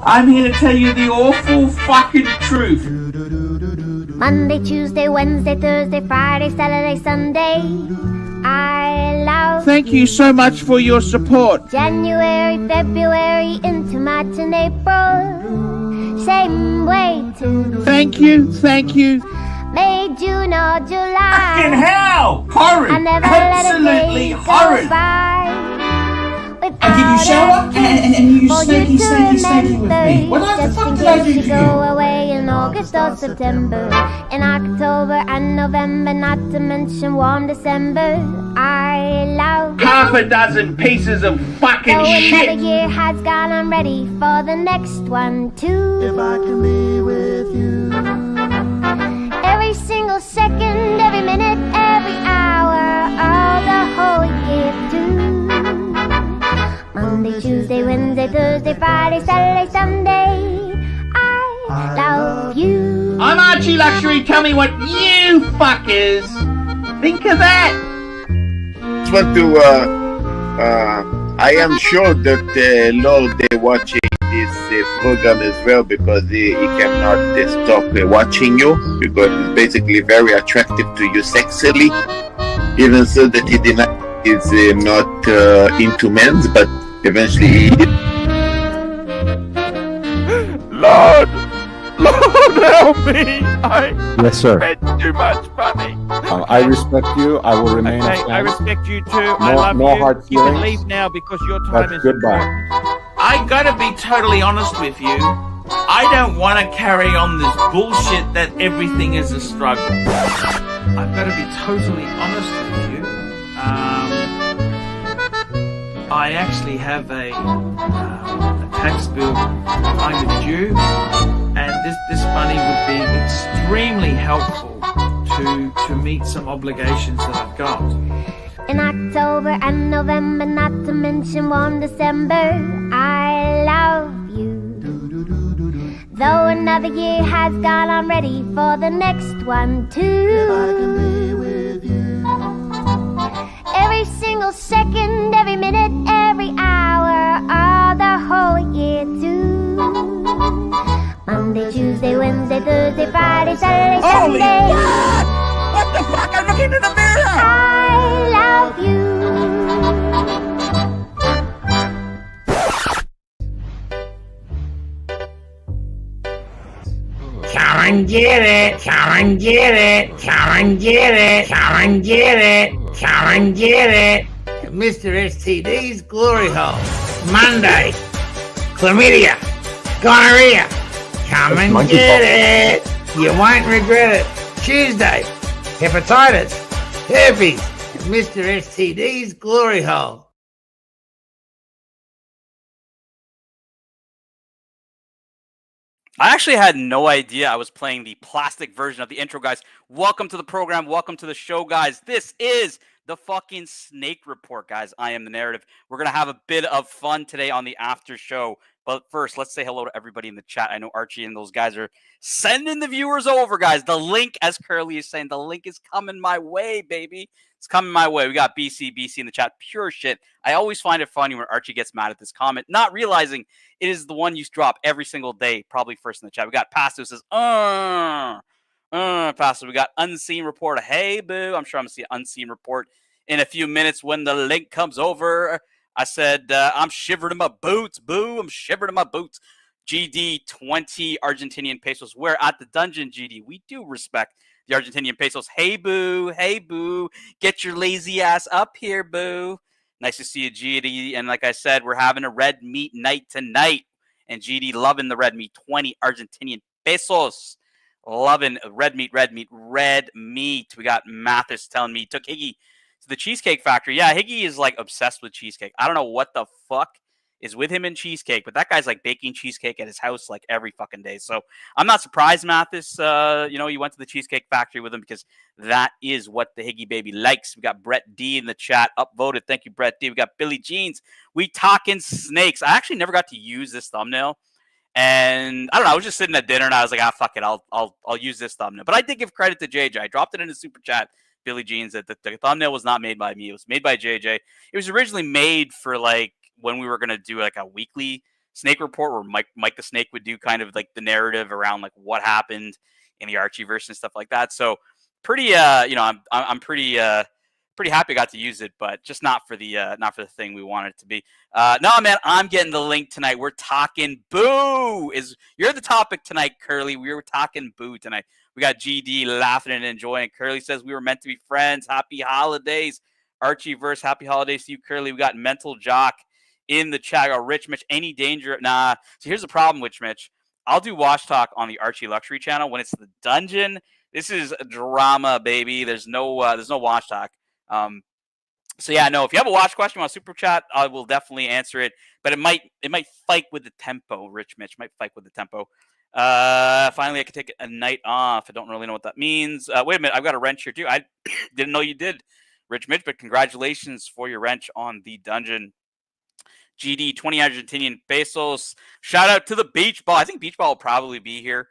I'm here to tell you the awful fucking truth. Monday, Tuesday, Wednesday, Thursday, Friday, Saturday, Sunday. I love Thank you so much for your support. January, February, into March and April. Same way too. Thank you. May, June or July. Fucking hell! Horrid! I never Absolutely let a day horrid! go by. I give you shower and you snaky with me. What the fuck did I do to you? Go away in August or September, in October and November, not to mention warm December. I love half a dozen pieces of fucking so shit. another year has gone, I'm ready for the next one too. If I can be with you. Every single second, every minute, every hour, all the whole year through. Monday, Tuesday, Wednesday, Thursday, Friday, Saturday, Sunday. I love you. I'm Archie Luxury. Tell me what you fuckers think of that. Just want to, I am sure that Lord is watching this program as well, because he cannot stop watching you, because it's basically very attractive to you sexually, even so that he is not into men's, but eventually he is. Lord, help me! Yes, sir. spent too much money. I respect you. I will remain a Okay, friend. I respect you too. I love no you. hard You can feelings. leave now because your time That's is goodbye. important. I gotta be totally honest with you. I don't want to carry on this bullshit that everything is a struggle. I've got to be totally honest with you. I actually have a tax bill kind of due, and this money would be extremely helpful to meet some obligations that I've got. In October and November, not to mention warm December, I love you. Though another year has gone, I'm ready for the next one too. Every single second, every minute, every hour, all the whole year too. Monday, Tuesday, Wednesday, Thursday, Friday, Saturday, Holy Sunday. God! What the fuck? I'm looking in the mirror! I love you. Come and get it, come and get it, come and get it, come and get it, come and get it. Mr. STD's Glory Hole. Monday, chlamydia, gonorrhea. Come and monkeypox. get it. You won't regret it. Tuesday, hepatitis, herpes. Mr. STD's Glory Hole. I actually had no idea I was playing the plastic version of the intro, guys. Welcome to the program. Welcome to the show, guys. This is the fucking Snake Report, guys. I am the narrative. We're going to have a bit of fun today on the after show. But first, let's say hello to everybody in the chat. I know Archie and those guys are sending the viewers over, guys. The link, as Curly is saying, the link is coming my way, baby. It's coming my way. We got BC in the chat. Pure shit. I always find it funny when Archie gets mad at this comment, not realizing it is the one you drop every single day, probably first in the chat. We got Pastor who says, Pastor. We got Unseen Report. Hey, boo. I'm sure I'm going to see an Unseen Report in a few minutes when the link comes over. I said, I'm shivering in my boots, boo. I'm shivering in my boots. GD 20 Argentinian pesos. We're at the dungeon, GD. We do respect the Argentinian pesos. Hey, boo. Hey, boo. Get your lazy ass up here, boo. Nice to see you, GD. And like I said, we're having a red meat night tonight. And GD loving the red meat, 20 Argentinian pesos. Loving red meat, red meat, red meat. We got Mathis telling me he took Higgy to the Cheesecake Factory. Yeah, Higgy is like obsessed with cheesecake. I don't know what the fuck is with him in cheesecake, but that guy's like baking cheesecake at his house like every fucking day. So I'm not surprised, Mathis. You went to the Cheesecake Factory with him because that is what the Higgy baby likes. We got Brett D in the chat, upvoted. Thank you, Brett D. We got Billy Jeans. We talking snakes. I actually never got to use this thumbnail. And I don't know, I was just sitting at dinner and I was like, fuck it, I'll use this thumbnail. But I did give credit to JJ. I dropped it in the super chat, Billy Jeans, that the thumbnail was not made by me. It was made by JJ. It was originally made for like when we were gonna do like a weekly snake report where Mike the Snake would do kind of like the narrative around like what happened in the Archieverse and stuff like that. So pretty I'm pretty happy I got to use it, but just not for the thing we wanted it to be. No, man, I'm getting the link tonight. We're talking boo. You're the topic tonight, Curly. We were talking boo tonight. We got GD laughing and enjoying. Curly says we were meant to be friends. Happy holidays, Archieverse. Happy holidays to you, Curly. We got Mental Jock in the chat. Got Rich Mitch. Any danger? Nah. So here's the problem, Rich Mitch. I'll do Watch Talk on the Archie Luxury channel when it's the dungeon. This is drama, baby. There's no Watch Talk. So yeah, no, if you have a watch question on super chat, I will definitely answer it. But it might fight with the tempo, Rich Mitch. Might fight with the tempo. Finally, I can take a night off. I don't really know what that means. Wait a minute, I've got a wrench here too. I didn't know you did, Rich Mitch, but congratulations for your wrench on the dungeon. GD, 20 Argentinian pesos. Shout out to the Beach Ball. I think Beach Ball will probably be here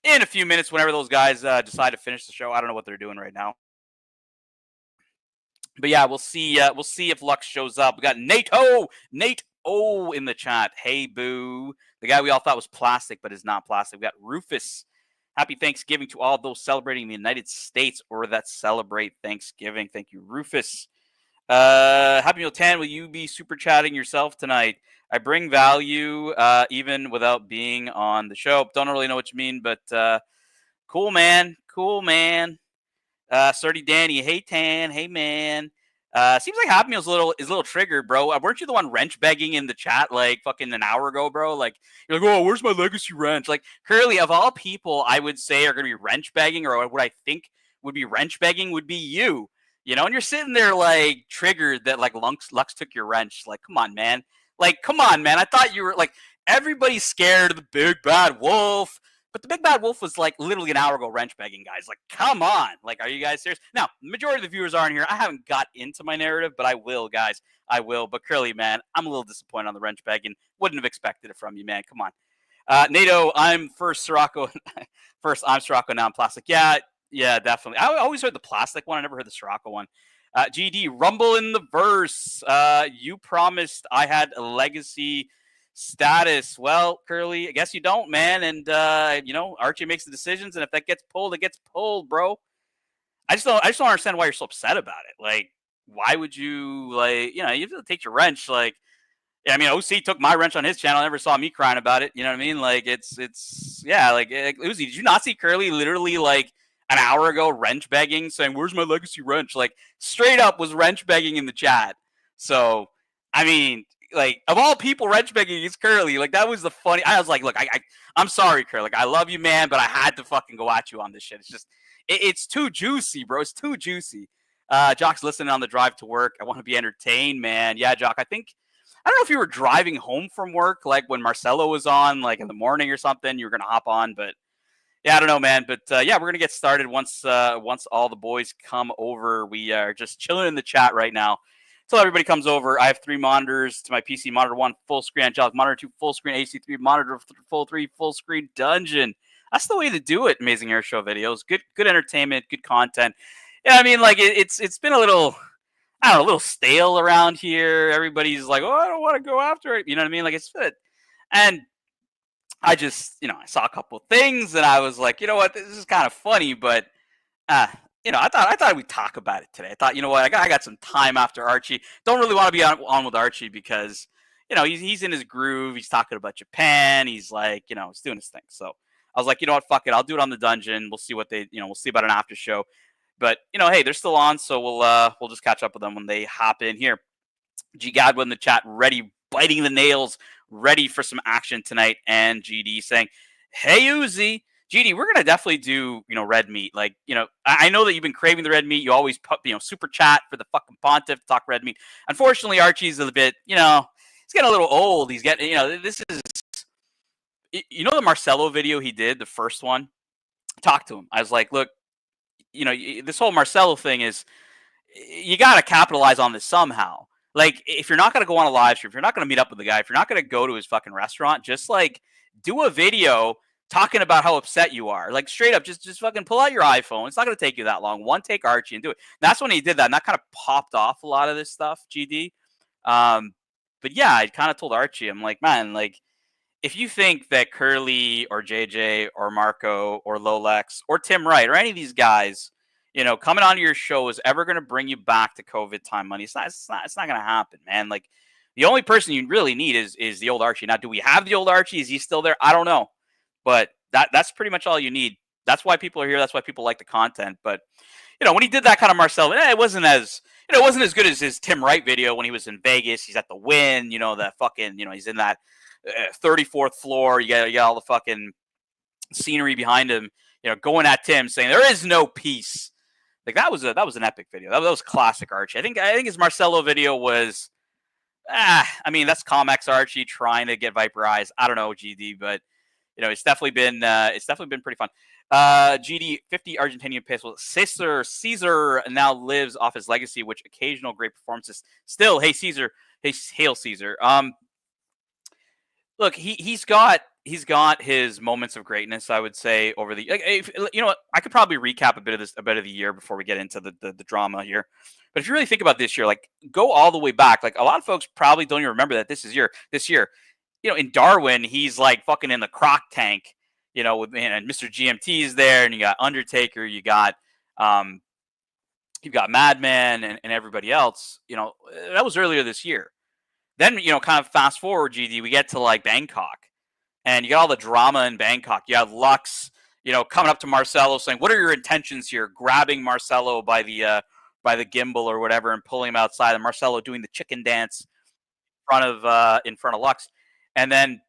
in a few minutes whenever those guys decide to finish the show. I don't know what they're doing right now. But yeah, we'll see if Lux shows up. We got Nate O in the chat. Hey, boo. The guy we all thought was plastic, but is not plastic. We got Rufus. Happy Thanksgiving to all those celebrating the United States or that celebrate Thanksgiving. Thank you, Rufus. Happy Meal 10, will you be super chatting yourself tonight? I bring value even without being on the show. Don't really know what you mean, but cool, man. Cool, man. Sturdy Danny, hey Tan, hey man. Seems like Happy Meal's is a little triggered, bro. Weren't you the one wrench begging in the chat like fucking an hour ago, bro? Like you're like, oh, where's my legacy wrench? Like Curly, of all people, I would say are gonna be wrench begging, or what I think would be wrench begging would be you. You know, and you're sitting there like triggered that like Lux took your wrench. Like, come on, man. Like, come on, man. I thought you were like everybody's scared of the big bad wolf. But the big bad wolf was like literally an hour ago wrench begging, guys. Like, come on. Like, are you guys serious? Now, the majority of the viewers aren't here. I haven't got into my narrative, but I will, guys. I will. But Curly, man, I'm a little disappointed on the wrench begging. Wouldn't have expected it from you, man. Come on. NATO, I'm first Sirocco. First, I'm Sirocco, now I'm plastic. Yeah, definitely. I always heard the plastic one. I never heard the Sirocco one. GD, rumble in the verse. You promised I had a legacy status. Well, Curly, I guess you don't, man. And Archie makes the decisions, and if that gets pulled, it gets pulled, bro. I just don't understand why you're so upset about it. Like, why would you you have to take your wrench? Like, yeah, I mean, OC took my wrench on his channel. Never saw me crying about it. You know what I mean? Like, it's like Uzi, did you not see Curly literally like an hour ago wrench begging, saying, "Where's my legacy wrench?" Like, straight up was wrench begging in the chat. So, I mean, like, of all people, wrench begging is Curly. Like, that was the funny. I was like, look, I'm sorry, Curly. Like, I love you, man, but I had to fucking go at you on this shit. It's just, it's too juicy, bro. It's too juicy. Jock's listening on the drive to work. I want to be entertained, man. Yeah, Jock, I don't know if you were driving home from work, like when Marcelo was on, like in the morning or something, you were going to hop on, but yeah, I don't know, man. But yeah, we're going to get started once all the boys come over. We are just chilling in the chat right now. Until everybody comes over, I have 3 monitors to my PC. Monitor 1, full screen Angelic. Monitor 2, full screen AC3. Monitor full 3, full screen Dungeon. That's the way to do it, Amazing Air Show videos. Good entertainment, good content. Yeah, I mean, like, it's been a little, I don't know, a little stale around here. Everybody's like, oh, I don't want to go after it. You know what I mean? Like, it's good. And I just, I saw a couple of things, and I was like, you know what, this is kind of funny, but I thought we'd talk about it today. I thought, you know what, I got some time after Archie. Don't really want to be on with Archie because, he's in his groove. He's talking about Japan. He's like, he's doing his thing. So I was like, you know what, fuck it. I'll do it on the dungeon. We'll see what we'll see about an after show. But, hey, they're still on, so we'll just catch up with them when they hop in here. G Gadwa in the chat, ready, biting the nails, ready for some action tonight. And GD saying, hey, Uzi. GD, we're gonna definitely do, red meat. Like, I know that you've been craving the red meat. You always put, super chat for the fucking pontiff to talk red meat. Unfortunately, Archie's a bit, he's getting a little old. He's getting, this is, the Marcelo video he did, the first one. Talk to him. I was like, look, this whole Marcelo thing is, you got to capitalize on this somehow. Like, if you're not going to go on a live stream, if you're not going to meet up with the guy, if you're not going to go to his fucking restaurant, just like do a video talking about how upset you are. Like, straight up, just fucking pull out your iPhone. It's not going to take you that long. One take Archie and do it. And that's when he did that. And that kind of popped off a lot of this stuff, GD. But yeah, I kind of told Archie, I'm like, man, like, if you think that Curly or JJ or Marco or Lolex or Tim Wright or any of these guys, coming onto your show is ever going to bring you back to COVID time money, it's not going to happen, man. Like, the only person you really need is the old Archie. Now, do we have the old Archie? Is he still there? I don't know, but that's pretty much all you need. That's why people are here. That's why people like the content. But when he did that kind of Marcel, it wasn't as good as his Tim Wright video when he was in Vegas. He's at the Wynn. That fucking he's in that 34th floor. You got all the fucking scenery behind him. Going at Tim, saying there is no peace. Like, that was an epic video. That was classic Archie. I think his Marcelo video was, that's Comex Archie trying to get Viper eyes. I don't know, GD, but it's definitely been pretty fun. GD 50 Argentinian pesos. Caesar now lives off his legacy, which occasional great performances. Still, hey Caesar, hail Caesar. Look, he's got his moments of greatness, I would say, over the I could probably recap a bit of the year before we get into the drama here. But if you really think about this year, like, go all the way back. Like, a lot of folks probably don't even remember that this year, in Darwin, he's like fucking in the croc tank, with and Mr. GMT is there, and you got Undertaker, you've got Madman and everybody else. That was earlier this year. Then, kind of fast forward, GD, we get to like Bangkok, and you got all the drama in Bangkok. You have Lux, coming up to Marcelo saying, "What are your intentions here?" Grabbing Marcelo by the gimbal or whatever and pulling him outside, and Marcelo doing the chicken dance in front of Lux, and then,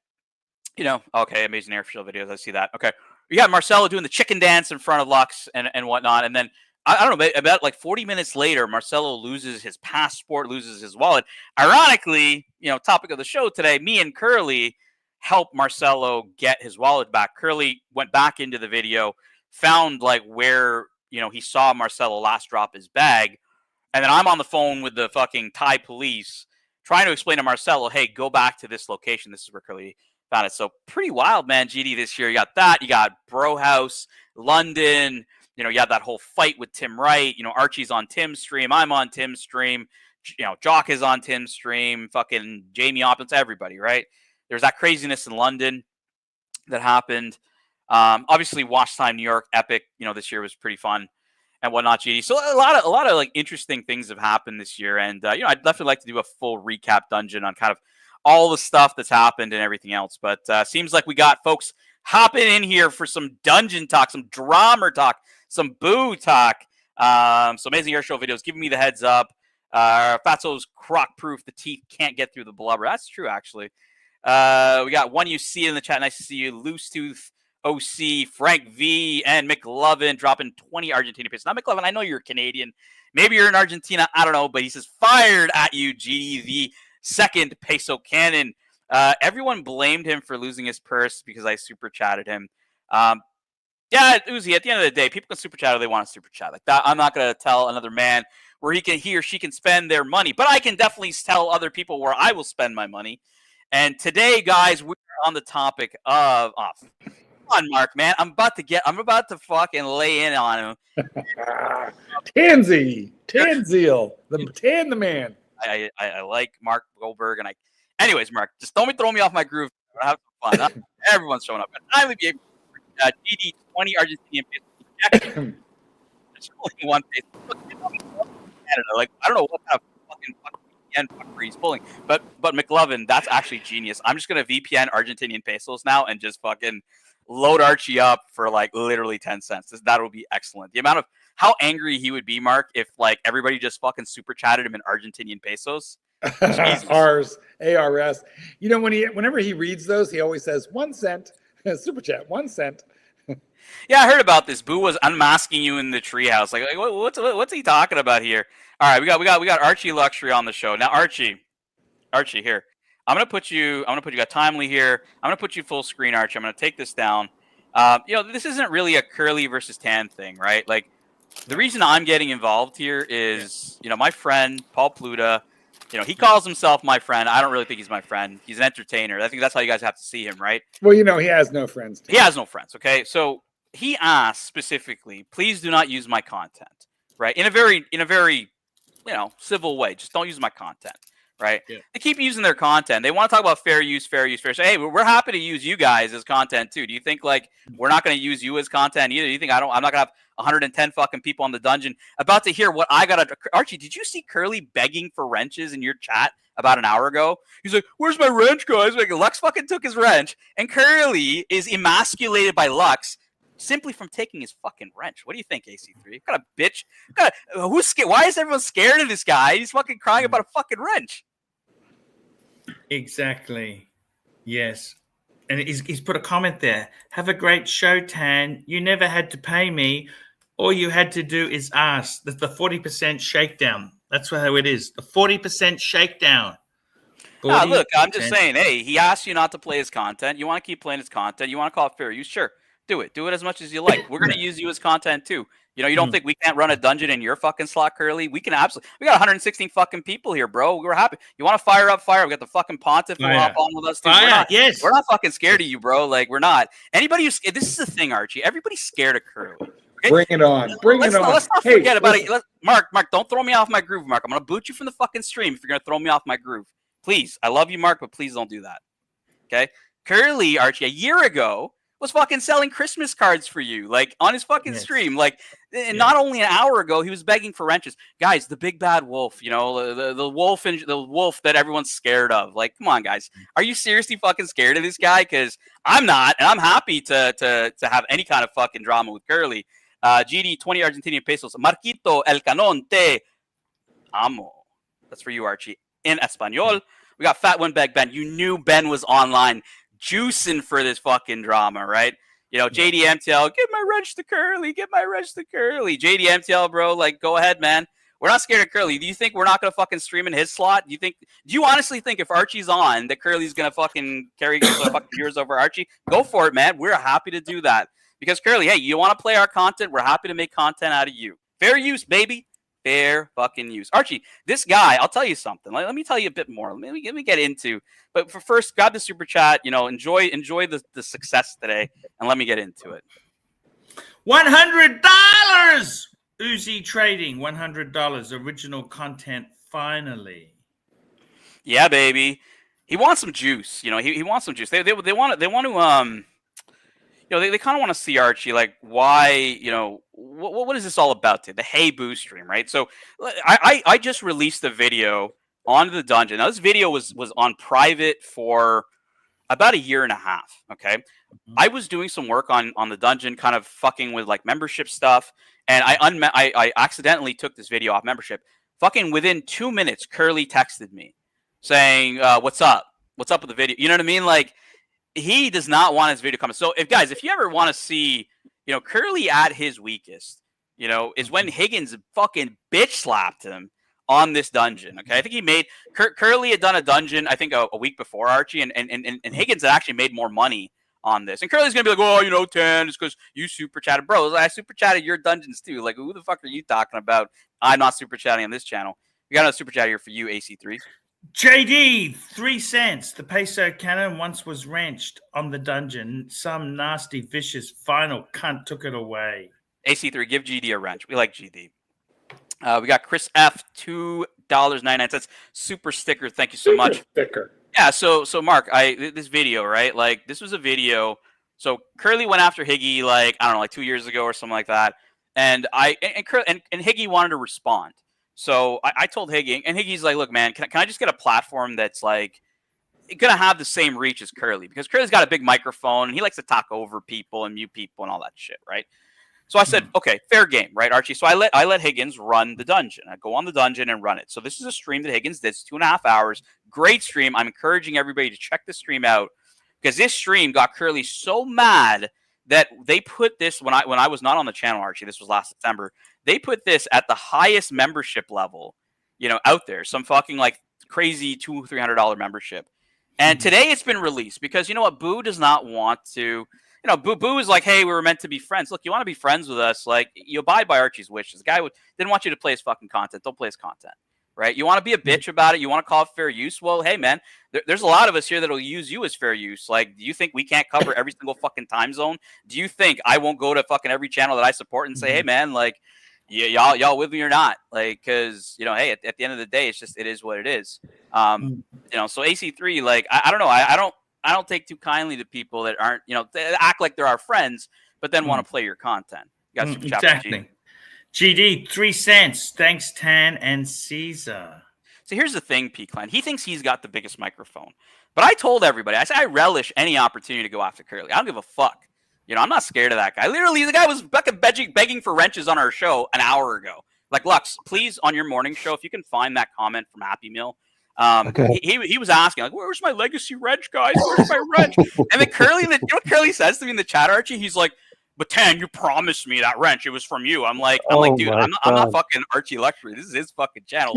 okay, amazing air show videos. I see that. Okay, you got Marcelo doing the chicken dance in front of Lux and whatnot, and then. I don't know, about like 40 minutes later, Marcelo loses his passport, loses his wallet. Ironically, topic of the show today, me and Curly helped Marcelo get his wallet back. Curly went back into the video, found like where, he saw Marcelo last drop his bag. And then I'm on the phone with the fucking Thai police trying to explain to Marcelo, hey, go back to this location. This is where Curly found it. So pretty wild, man, GD, this year. You got that. You got Bro House, London. You had that whole fight with Tim Wright. Archie's on Tim's stream. I'm on Tim's stream. Jock is on Tim's stream. Fucking Jamie Oppens, everybody, right? There's that craziness in London that happened. Obviously, Watch Time New York, epic. This year was pretty fun and whatnot, GD. So a lot of like interesting things have happened this year. And, I'd definitely like to do a full recap dungeon on kind of all the stuff that's happened and everything else. But seems like we got folks hopping in here for some dungeon talk, some drama talk, some boo talk, some amazing air show videos, giving me the heads up. Fatso's croc proof, the teeth can't get through the blubber. That's true, actually. We got one you see in the chat. Nice to see you. Loose Tooth, OC, Frank V, and McLovin dropping 20 Argentinian pesos. Now, McLovin, I know you're Canadian. Maybe you're in Argentina. I don't know, but he says, fired at you, GD, the second peso cannon. Everyone blamed him for losing his purse because I super chatted him. Yeah, Uzi, at the end of the day, people can super chat if they want to super chat. Like that, I'm not going to tell another man where he or she can spend their money, but I can definitely tell other people where I will spend my money. And today, guys, we're on the topic of come on, Mark, man. I'm about to fucking lay in on him. Tanzeal, the man. I like Mark Goldberg, and anyways, Mark, just don't throw me off my groove. Have some fun. Everyone's showing up. I would be able to GD 20 Argentinian pesos. There's only one peso. Look, Canada. Like, I don't know what kind of fucking fuckery he's pulling, but McLovin, that's actually genius. I'm just gonna VPN Argentinian pesos now and just fucking load Archie up for like literally 10 cents. That would be excellent. The amount of how angry he would be, Mark, if like everybody just fucking super chatted him in Argentinian pesos. Jesus. ARS. You know, whenever he reads those, he always says 1 cent. Super chat, 1 cent. Yeah, I heard about this. Boo was unmasking you in the treehouse. Like what's he talking about here? All right, we got Archie Luxury on the show now. Archie, here. I'm gonna put you. Got Timely here. I'm gonna put you full screen, Archie. I'm gonna take this down. This isn't really a curly versus tan thing, right? Like the reason I'm getting involved here is, my friend Paul Pluta. He calls himself my friend. I don't really think he's my friend. He's an entertainer. I think that's how you guys have to see him, right? Well, he has no friends. He has no friends. Okay, so he asked specifically, please do not use my content, right? In a very, civil way. Just don't use my content, right? Yeah. They keep using their content. They want to talk about fair use. So, hey, we're happy to use you guys as content too. Do you think like we're not going to use you as content either? Do you think I'm not going to have 110 fucking people on the dungeon about to hear what I got to... Archie, did you see Curly begging for wrenches in your chat about an hour ago? He's like, where's my wrench, guys? Like, Lux fucking took his wrench, and Curly is emasculated by Lux simply from taking his fucking wrench. What do you think, AC3? What kind of bitch? Who's scared? Why is everyone scared of this guy? He's fucking crying about a fucking wrench. Exactly. Yes. And he's put a comment there. Have a great show, Tan. You never had to pay me. All you had to do is ask. That's the 40% shakedown. That's how it is. The 40% shakedown. Look, I'm just saying, hey, he asked you not to play his content. You want to keep playing his content. You want to call it fair use? Sure. Do it. Do it as much as you like. We're going to use you as content too. You don't think we can't run a dungeon in your fucking slot, Curly? We can absolutely. We got 116 fucking people here, bro. We're happy. You want to fire up? Fire. We got the fucking Pontiff who hop on with us too. We're not fucking scared of you, bro. Like we're not. Anybody who's this is the thing, Archie. Everybody's scared of Curly. Okay? Bring it on. Let's not forget about it. Mark, don't throw me off my groove, Mark. I'm gonna boot you from the fucking stream if you're gonna throw me off my groove. Please, I love you, Mark, but please don't do that. Okay, Curly, Archie, a year ago was fucking selling Christmas cards for you, like on his fucking stream. Like, not only an hour ago, he was begging for wrenches. Guys, the big bad wolf, the wolf and the wolf that everyone's scared of. Like, come on, guys, are you seriously fucking scared of this guy? Because I'm not, and I'm happy to have any kind of fucking drama with Curly. GD 20 Argentinian pesos. Marquito El Canon te amo. That's for you, Archie. In Espanol, we got Fat One Bag Ben. You knew Ben was online juicing for this fucking drama, right? JDMTL, give my wrench to Curly, give my wrench to Curly. JDMTL, bro, like, go ahead, man. We're not scared of Curly. Do you think we're not going to fucking stream in his slot? Do you honestly think if Archie's on that Curly's going to fucking carry fucking viewers over Archie? Go for it, man. We're happy to do that. Because Curly, hey, you want to play our content? We're happy to make content out of you. Fair use, baby. Fair fucking use. Archie, this guy, I'll tell you something. Let me tell you a bit more. Let me get into. But for first, grab the super chat. Enjoy the success today, and let me get into it. $100. Uzi Trading, $100. Original content, finally. Yeah, baby. He wants some juice. He wants some juice. They want to they kind of want to see Archie, like, why, what is this all about today? The Hey Boo stream, right? So I just released a video on the dungeon. Now, this video was on private for about a year and a half, okay? Mm-hmm. I was doing some work on the dungeon, kind of fucking with, like, membership stuff, and I accidentally took this video off membership. Fucking within 2 minutes, Curly texted me saying, what's up? What's up with the video? You know what I mean? Like, he does not want his video coming. So if you ever want to see, Curly at his weakest, is when Higgins fucking bitch slapped him on this dungeon. Okay. I think he made Curly had done a dungeon, I think a week before Archie, and Higgins had actually made more money on this. And Curly's going to be like, oh, 10, it's because you super chatted. Bro, I super chatted your dungeons too. Like, who the fuck are you talking about? I'm not super chatting on this channel. We got a super chat here for you, AC3. JD, 3 cents. The peso cannon once was wrenched on the dungeon. Some nasty, vicious, final cunt took it away. AC3, give GD a wrench. We like GD. We got Chris F, $2.99. Super sticker. Thank you so much. Sticker. Yeah, so Mark, this video, right? Like, this was a video. So Curly went after Higgy, like, I don't know, like 2 years ago or something like that. And Higgy wanted to respond. So I told Higgy, and Higgy's like, look, man, can I just get a platform that's like going to have the same reach as Curly? Because Curly's got a big microphone and he likes to talk over people and mute people and all that shit, right? So I said, okay, fair game, right, Archie? So I let Higgins run the dungeon. I go on the dungeon and run it. So this is a stream that Higgins did. It's 2.5 hours. Great stream. I'm encouraging everybody to check the stream out because this stream got Curly so mad that they put this when I was not on the channel, Archie. This was last September. They put this at the highest membership level, out there. Some fucking like crazy $200-$300 membership. And today it's been released because you know what? Boo does not want to. Boo is like, hey, we were meant to be friends. Look, you want to be friends with us? Like, you abide by Archie's wishes. The guy didn't want you to play his fucking content. Don't play his content, right? You want to be a bitch about it. You want to call it fair use. Well, hey, man, there's a lot of us here that'll use you as fair use. Like, do you think we can't cover every single fucking time zone? Do you think I won't go to fucking every channel that I support and say, hey, man, like, y'all with me or not? Like, because hey, at the end of the day, it is what it is. So AC3, like, I don't know. I don't take too kindly to people that aren't, they act like they're our friends, but then want to play your content. You got exactly. GD, 3 cents. Thanks, Tan and Caesar. So here's the thing, P-Clan. He thinks he's got the biggest microphone. But I told everybody, I said I relish any opportunity to go after Curly. I don't give a fuck. I'm not scared of that guy. Literally, the guy was begging for wrenches on our show an hour ago. Like, Lux, please, on your morning show, if you can find that comment from Happy Meal, okay. He was asking, like, where's my legacy wrench, guys? Where's my wrench? And then Curly, Curly says to me in the chat, Archie, he's like, but Tan, you promised me that wrench. It was from you. I'm like, dude, I'm not fucking Archie Luxury. This is his fucking channel.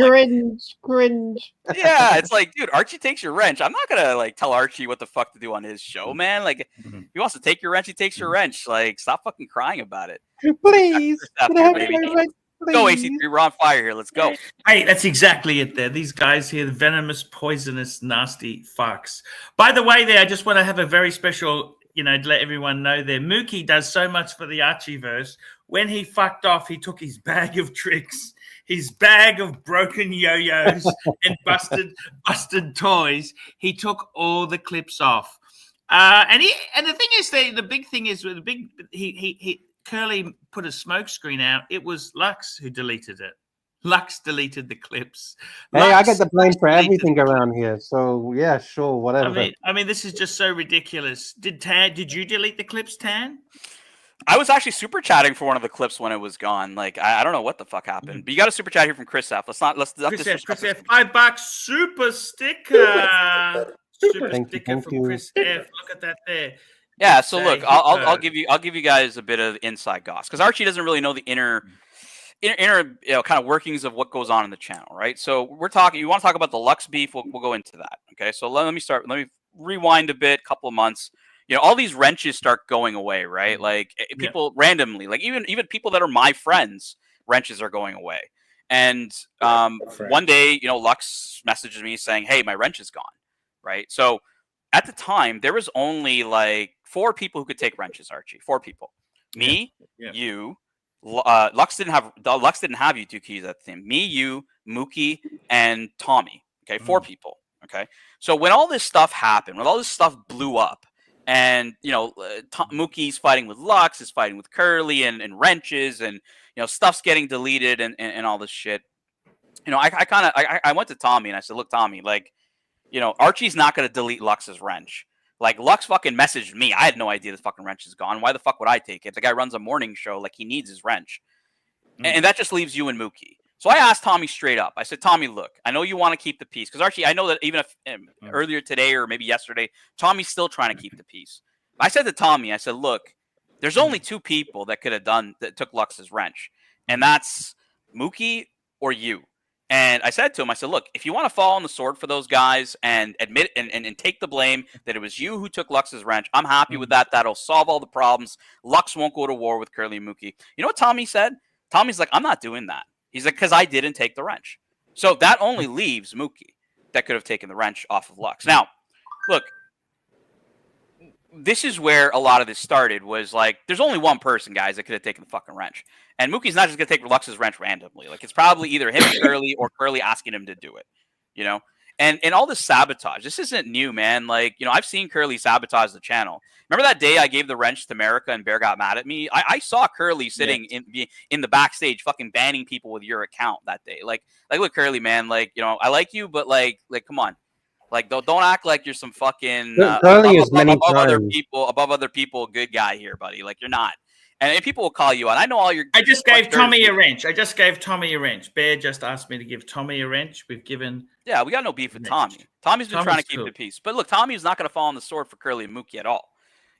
Cringe. Yeah, it's like, dude, Archie takes your wrench. I'm not gonna like tell Archie what the fuck to do on his show, man. Like, he wants to take your wrench, he takes your wrench. Like, stop fucking crying about it. Please. Go, AC3. We're on fire here. Let's go. Hey, that's exactly it there. These guys here, the venomous, poisonous, nasty fucks. By the way, I just want to have a very special, to let everyone know there. Mookie does so much for the Archieverse. When he fucked off, he took his bag of tricks, his bag of broken yo-yos and busted toys. He took all the clips off. And the thing is, the big thing is with the big he Curly put a smoke screen out. It was Lux who deleted it. Lux deleted the clips. Hey, I get the blame for everything around here. So yeah, sure, whatever. I mean, this is just so ridiculous. Did you delete the clips, Tan? I was actually super chatting for one of the clips when it was gone. Like, I don't know what the fuck happened. But you got a super chat here from Chris F. Chris F, $5 super sticker. Super sticker from Chris F. Look at that there. Yeah, so look, I'll give you guys a bit of inside goss because Archie doesn't really know the inner kind of workings of what goes on in the channel, right? So we're talking. You want to talk about the Lux beef? We'll go into that. Okay, so let me start. Let me rewind a bit, couple of months. All these wrenches start going away, right? Like people randomly, like even people that are my friends, wrenches are going away. And one day, Lux messages me saying, "Hey, my wrench is gone," right? So at the time, there was only like 4 people who could take wrenches, Archie. 4 people. Me, you, Lux didn't have you 2 keys at the time. Me, you, Mookie, and Tommy. Okay, 4 people. Okay. So when all this stuff happened, when all this stuff blew up, and Mookie's fighting with Lux, is fighting with Curly and wrenches, and stuff's getting deleted and all this shit. I went to Tommy and I said, look, Tommy, like, Archie's not going to delete Lux's wrench. Like, Lux fucking messaged me. I had no idea this fucking wrench is gone. Why the fuck would I take it? The guy runs a morning show. Like, he needs his wrench. And that just leaves you and Mookie. So I asked Tommy straight up. I said, Tommy, look, I know you want to keep the peace. Because, Archie, I know that even if earlier today or maybe yesterday, Tommy's still trying to keep the peace. I said to Tommy, I said, look, there's only 2 people that could have took Lux's wrench. And that's Mookie or you. And I said to him, I said, look, if you want to fall on the sword for those guys and admit and take the blame that it was you who took Lux's wrench, I'm happy with that. That'll solve all the problems. Lux won't go to war with Curly and Mookie. You know what Tommy said? Tommy's like, I'm not doing that. He's like, because I didn't take the wrench. So that only leaves Mookie that could have taken the wrench off of Lux. Now, look, this is where a lot of this started, was like, there's only one person, guys, that could have taken the fucking wrench. And Mookie's not just going to take Lux's wrench randomly. Like, it's probably either him and Curly or Curly asking him to do it, And all this sabotage, this isn't new, man. Like, I've seen Curly sabotage the channel. Remember that day I gave the wrench to America and Bear got mad at me? I saw Curly sitting in the backstage fucking banning people with your account that day. Like, look, Curly, man, like, I like you, but like, come on. Like, don't act like you're some fucking above other people, good guy here, buddy. Like, you're not. and people will call you on. I know all your. I just gave Tommy a wrench. wrench. Bear just asked me to give Tommy a wrench. We've given. Yeah, we got no beef with Tommy. Tommy's been trying to keep the peace. But look, Tommy's not going to fall on the sword for Curly and Mookie at all.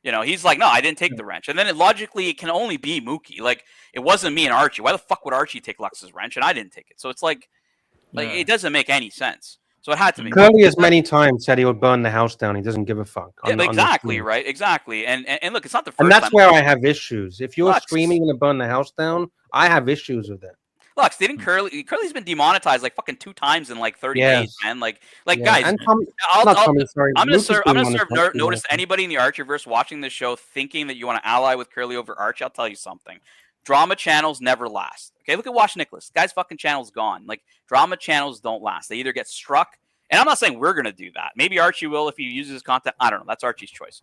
You know, he's like, no, I didn't take the wrench. And then logically, it can only be Mookie. Like, it wasn't me and Archie. Why the fuck would Archie take Lux's wrench and I didn't take it? So it's like it doesn't make any sense. So it had to be. Curly has many times said he would burn the house down. He doesn't give a fuck. Exactly, right? Exactly. And look, it's not the first time. And that's time. where I have issues. If you're screaming to burn the house down, I have issues with it. Lux, didn't Curly's been demonetized like fucking 2 times in like 30 days, man. Like guys, I'm gonna serve notice to anybody in the Archieverse watching this show thinking that you want to ally with Curly over Archie. I'll tell you something. Drama channels never last. Okay, look at Watch Nicholas. Guy's fucking channel's gone. Like, drama channels don't last. They either get struck, and I'm not saying we're gonna do that. Maybe Archie will if he uses his content. I don't know. That's Archie's choice.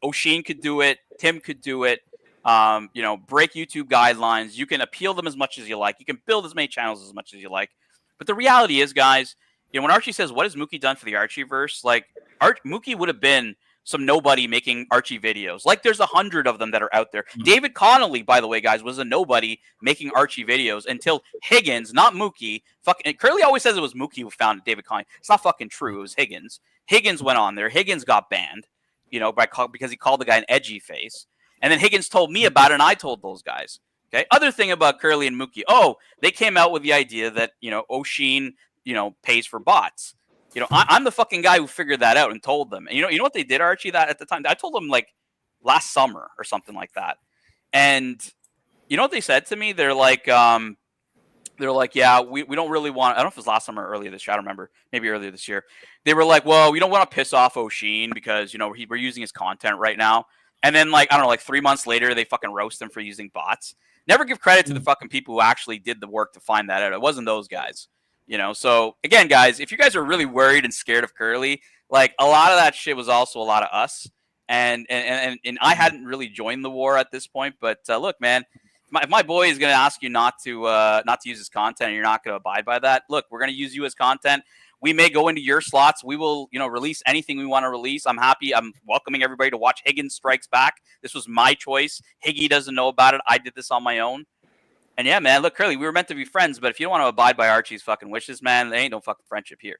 O'Sheen could do it. Tim could do it. You know, break YouTube guidelines. You can appeal them as much as you like. You can build as many channels as much as you like. But the reality is, guys, you know, when Archie says, what has Mookie done for the Archieverse? Like, Mookie would have been some nobody making Archie videos. Like, there's 100 of them that are out there. Mm-hmm. David Connolly, by the way, guys, was a nobody making Archie videos until Higgins, not Mookie. Curly always says it was Mookie who found David Connolly. It's not fucking true. It was Higgins. Higgins went on there. Higgins got banned, you know, because he called the guy an edgy face. And then Higgins told me about it, and I told those guys. Okay. Other thing about Curly and Mookie. Oh, they came out with the idea that, you know, O'Sheen, you know, pays for bots. You know, I'm the fucking guy who figured that out and told them. And you know what they did, Archie, that at the time? I told them like last summer or something like that. And you know what they said to me? They're like, yeah, we don't really want. I don't know if it was last summer or earlier this year. I don't remember. Maybe earlier this year. They were like, well, we don't want to piss off O'Sheen because, you know, we're using his content right now. And then, like, I don't know, like 3 months later, they fucking roast him for using bots. Never give credit to the fucking people who actually did the work to find that out. It wasn't those guys, you know? So, again, guys, if you guys are really worried and scared of Curly, like, a lot of that shit was also a lot of us. And I hadn't really joined the war at this point. But, look, man, if my boy is going to ask you not to use his content and you're not going to abide by that, look, we're going to use you as content. We may go into your slots. We will, you know, release anything we want to release. I'm happy. I'm welcoming everybody to watch Higgins Strikes Back. This was my choice. Higgy doesn't know about it. I did this on my own. And yeah, man, look, Curly, we were meant to be friends, but if you don't want to abide by Archie's fucking wishes, man, there ain't no fucking friendship here.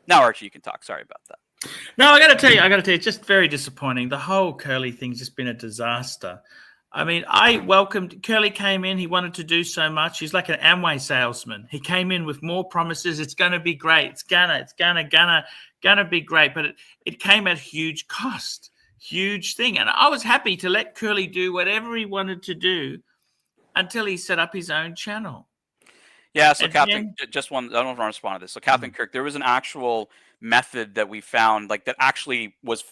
Now, Archie, you can talk. Sorry about that. No, I got to tell you, it's just very disappointing. The whole Curly thing's just been a disaster. I mean, I welcomed Curly came in. He wanted to do so much. He's like an Amway salesman. He came in with more promises. It's going to be great. It's gonna be great. But it came at huge cost, huge thing. And I was happy to let Curly do whatever he wanted to do until he set up his own channel. Yeah. So, Captain, I don't want to respond to this. So, Captain Kirk, there was an actual method that we found, like that actually was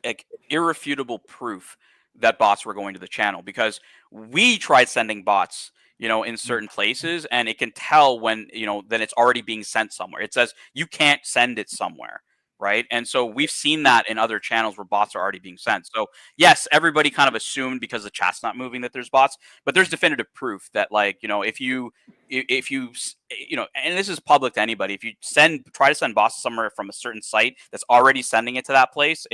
like irrefutable proof that bots were going to the channel, because we tried sending bots, you know, in certain places, and it can tell when, you know, that it's already being sent somewhere. It says you can't send it somewhere, right? And so we've seen that in other channels where bots are already being sent. So yes, everybody kind of assumed because the chat's not moving that there's bots, but there's definitive proof that, like, you know, if you you know, and this is public to anybody, if you try to send bots somewhere from a certain site that's already sending it to that place,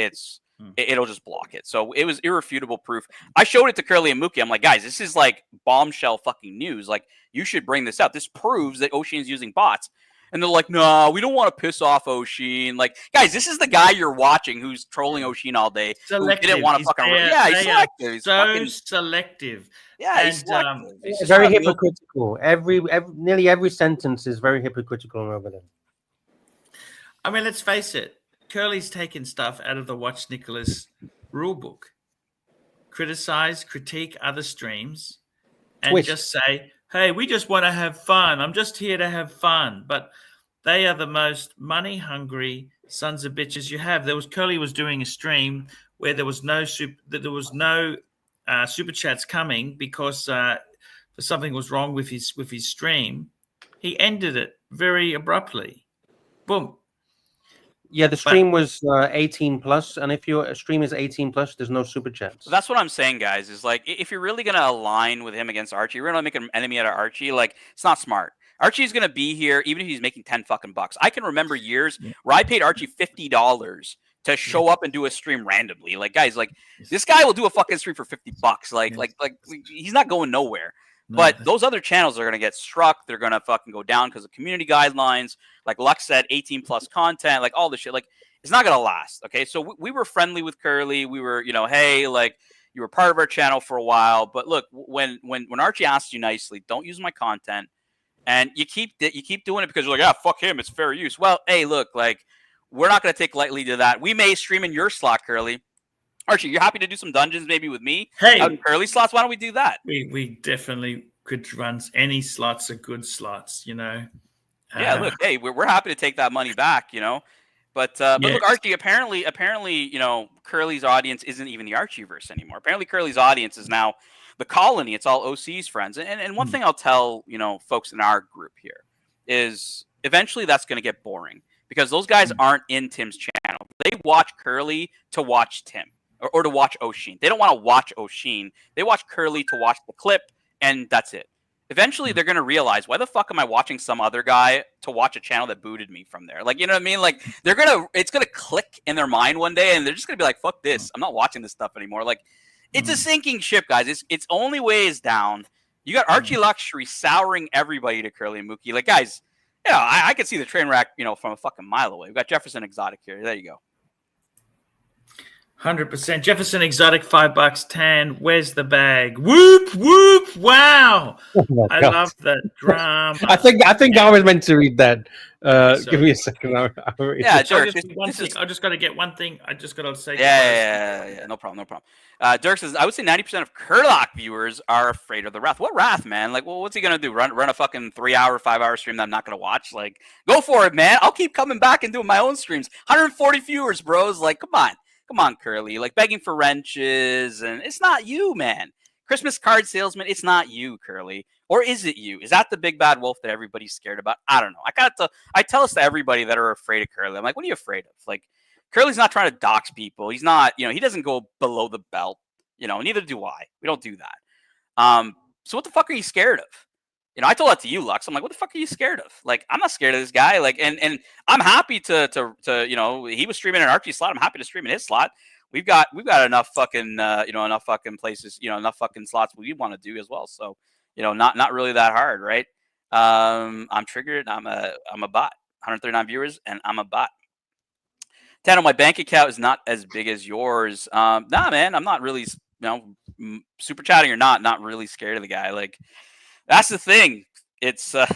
it'll just block it. So it was irrefutable proof. I showed it to Curly and Mookie. I'm like, guys, this is like bombshell fucking news. Like, you should bring this out. This proves that O'Sheen's using bots. And they're like, no, we don't want to piss off O'Sheen. Like, guys, this is the guy you're watching who's trolling O'Sheen all day. Selective. Who didn't want to fucking. Yeah, he's selective. He's so selective. Yeah, he's selective. He's very hypocritical. Nearly every sentence is very hypocritical over there. I mean, let's face it. Curly's taken stuff out of the Watch Nicholas rulebook. Criticize, critique other streams, and just say, hey, we just want to have fun. I'm just here to have fun. But they are the most money-hungry sons of bitches you have. Curly was doing a stream where there was no super chats coming because something was wrong with his stream. He ended it very abruptly. Boom. Yeah, the stream was 18 plus, and if your stream is 18 plus, there's no super chats. So that's what I'm saying, guys. Is like, if you're really gonna align with him against Archie, you're gonna make an enemy out of Archie. Like, it's not smart. Archie's gonna be here even if he's making $10 fucking bucks. I can remember years where I paid Archie $50 to show up and do a stream randomly. Like, guys, like this guy will do a fucking stream for $50. Like he's not going nowhere. But those other channels are going to get struck. They're going to fucking go down because of community guidelines. Like Lux said, 18 plus content, like all this shit. Like, it's not going to last. Okay. So we were friendly with Curly. We were, hey, like, you were part of our channel for a while. But look, when Archie asked you nicely, don't use my content, and you keep doing it because you're like, fuck him, it's fair use. Well, hey, look, like, we're not going to take lightly to that. We may stream in your slot, Curly. Archie, you're happy to do some dungeons maybe with me? Hey, out in Curly slots. Why don't we do that? We definitely could run any slots are good slots, Yeah, look, hey, we're happy to take that money back, But look, Archie, apparently, Curly's audience isn't even the Archieverse anymore. Apparently, Curly's audience is now the colony. It's all OC's friends. And one thing I'll tell, folks in our group here is eventually that's going to get boring because those guys aren't in Tim's channel. They watch Curly to watch Tim or to watch O'Sheen. They don't want to watch O'Sheen. They watch Curly to watch the clip, and that's it. Eventually, they're going to realize, why the fuck am I watching some other guy to watch a channel that booted me from there? Like, you know what I mean? Like, it's going to click in their mind one day, and they're just going to be like, fuck this. I'm not watching this stuff anymore. Like, it's a sinking ship, guys. Its only way is down. You got Archie Luxury souring everybody to Curly and Mookie. Like, guys, I can see the train wreck, from a fucking mile away. We've got Jefferson Exotic here. There you go. 100%. Jefferson Exotic, $5 tan. Where's the bag? Whoop whoop! Wow, I love that drama. I think I was meant to read that. Give me a second. Yeah, Dirk. I just got to get one thing. I just got to say. Yeah. No problem. Dirk says, I would say 90% of Kurlock viewers are afraid of the Wrath. What Wrath, man? Like, well, what's he gonna do? Run a fucking 3-hour, 5-hour stream that I'm not gonna watch? Like, go for it, man. I'll keep coming back and doing my own streams. 140 viewers, bros. Like, come on, Curly. Like, begging for wrenches, and it's not you, man. Christmas card salesman, it's not you, Curly. Or is it you? Is that the big bad wolf that everybody's scared about? I don't know. I tell this to everybody that are afraid of Curly. I'm like, what are you afraid of? Like, Curly's not trying to dox people. He's not, he doesn't go below the belt. Neither do I. We don't do that. So what the fuck are you scared of? I told that to you, Lux. I'm like, what the fuck are you scared of? Like, I'm not scared of this guy. Like, and I'm happy to he was streaming in Archie's slot. I'm happy to stream in his slot. We've got enough fucking enough fucking places, enough fucking slots we want to do as well. So, not really that hard, right? I'm triggered. I'm a bot. 139 viewers, and I'm a bot. Tano, my bank account is not as big as yours. Nah, man, I'm not really, super chatting or not really scared of the guy. Like, that's the thing. It's I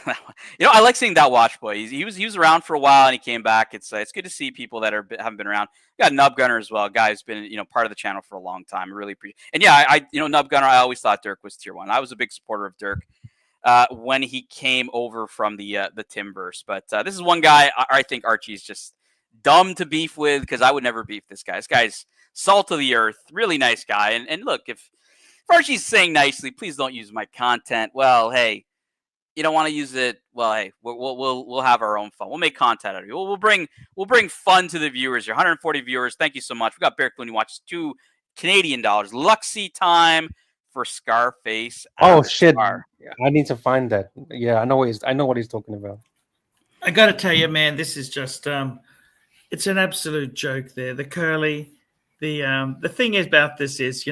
like seeing that Watch Boy. He was around for a while and he came back. It's good to see people that haven't been around. We got Nub Gunner as well, a guy who's been part of the channel for a long time. I really appreciate. And yeah, I Nub Gunner. I always thought Dirk was tier 1. I was a big supporter of Dirk when he came over from the Timverse. But this is one guy I think Archie's just dumb to beef with because I would never beef this guy. This guy's salt of the earth, really nice guy. And look, if Archie's saying nicely, please don't use my content. Well, hey, you don't want to use it. Well, hey, we'll have our own fun. We'll make content out of you. We'll bring fun to the viewers. Your 140 viewers. Thank you so much. We got Bear Clooney watches $2 Canadian. Luxy time for Scarface. Oh shit! I need to find that. Yeah, I know what he's talking about. I got to tell you, man, this is just it's an absolute joke. There, the Curly. The thing about this is,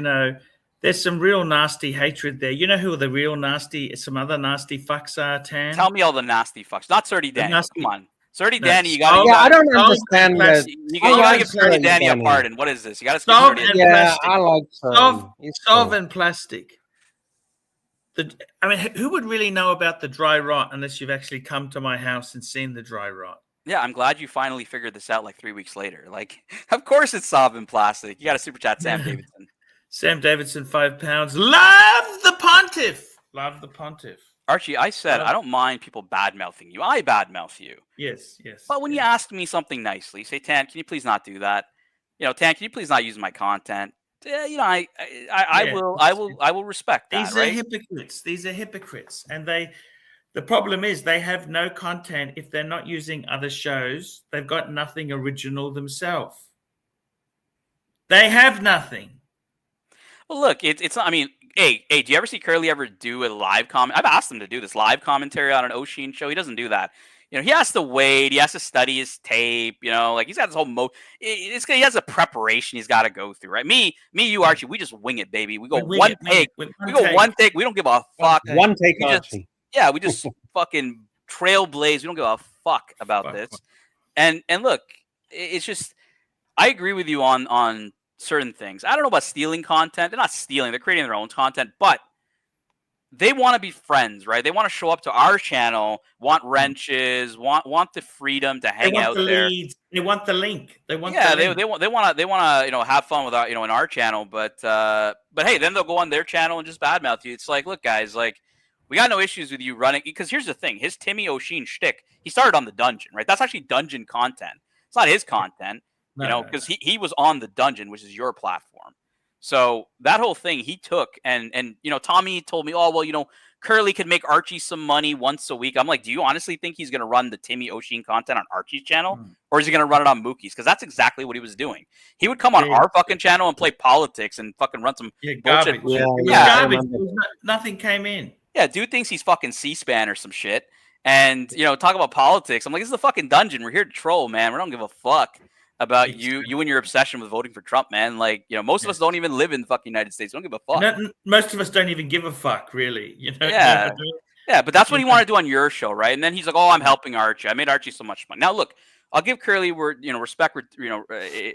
there's some real nasty hatred there. You know who the real nasty, some other nasty fucks are, Tan? Tell me all the nasty fucks. Not Surdy Danny. Come on. Surdy Danny, you got to... I don't understand that. You got to give Surdy Danny a pardon. What is this? You got to skip Surdy Danny. Yeah, I like Solve and Plastic. Who would really know about the dry rot unless you've actually come to my house and seen the dry rot? Yeah, I'm glad you finally figured this out like 3 weeks later. Like, of course it's Solve and Plastic. You got to super chat Sam Davidson. Sam Davidson, £5. Love the pontiff. Love the pontiff. Archie, I said I don't mind people bad-mouthing you. I bad-mouth you. Yes. But when you ask me something nicely, say, Tan, can you please not do that? Tan, can you please not use my content? I will respect that. These are hypocrites. And the problem is they have no content if they're not using other shows. They've got nothing original themselves. They have nothing. Well, look, it's not. I mean, hey, do you ever see Curly ever do a live comment? I've asked him to do this live commentary on an O'Sheen show. He doesn't do that. you know, he has to wait. He has to study his tape. You know, like he's got this whole he has a preparation he's got to go through, right? Me, you, Archie, we just wing it, baby. We go We wing one it, wing take. it, with We one go take. one take. We don't give a fuck. take. One take, We just, Archie. yeah, we just fucking trailblaze. We don't give a fuck about Fuck. this. And look, it's just, I agree with you on certain things. I don't know about stealing content. They're not stealing. They're creating their own content, but they want to be friends, right? They want to show up to our channel, want wrenches, want the freedom to They hang want out the there. leads. They want the link. They want Yeah, the link. they want to you know, have fun with our, you know, in our channel, but hey, then they'll go on their channel and just badmouth you. It's like, look, guys, like, we got no issues with you running, because here's the thing: his Timmy O'Sheen shtick, he started on the dungeon, right? That's actually dungeon content. It's not his content, you know, because he was on the dungeon, which is your platform. So that whole thing he took, and you know, Tommy told me, oh well, you know, Curly could make Archie some money once a week. I'm like, do you honestly think he's going to run the Timmy O'Sheen content on Archie's channel, or is he going to run it on Mookie's? Because that's exactly what he was doing. He would come on our fucking channel and play politics and fucking run some bullshit. Garbage. It was Yeah. garbage. Nothing came in. Yeah, dude thinks he's fucking C-SPAN or some shit. And, you know, talk about politics. I'm like, this is a fucking dungeon. We're here to troll, man. We don't give a fuck about you and your obsession with voting for Trump, man. Like, you know, most of us don't even live in the fucking United States. We don't give a fuck. Most of us don't even give a fuck, really. You know? Yeah. Yeah, but that's what he wanted to do on your show, right? And then he's like, oh, I'm helping Archie. I made Archie so much money. Now, look, I'll give Curly respect,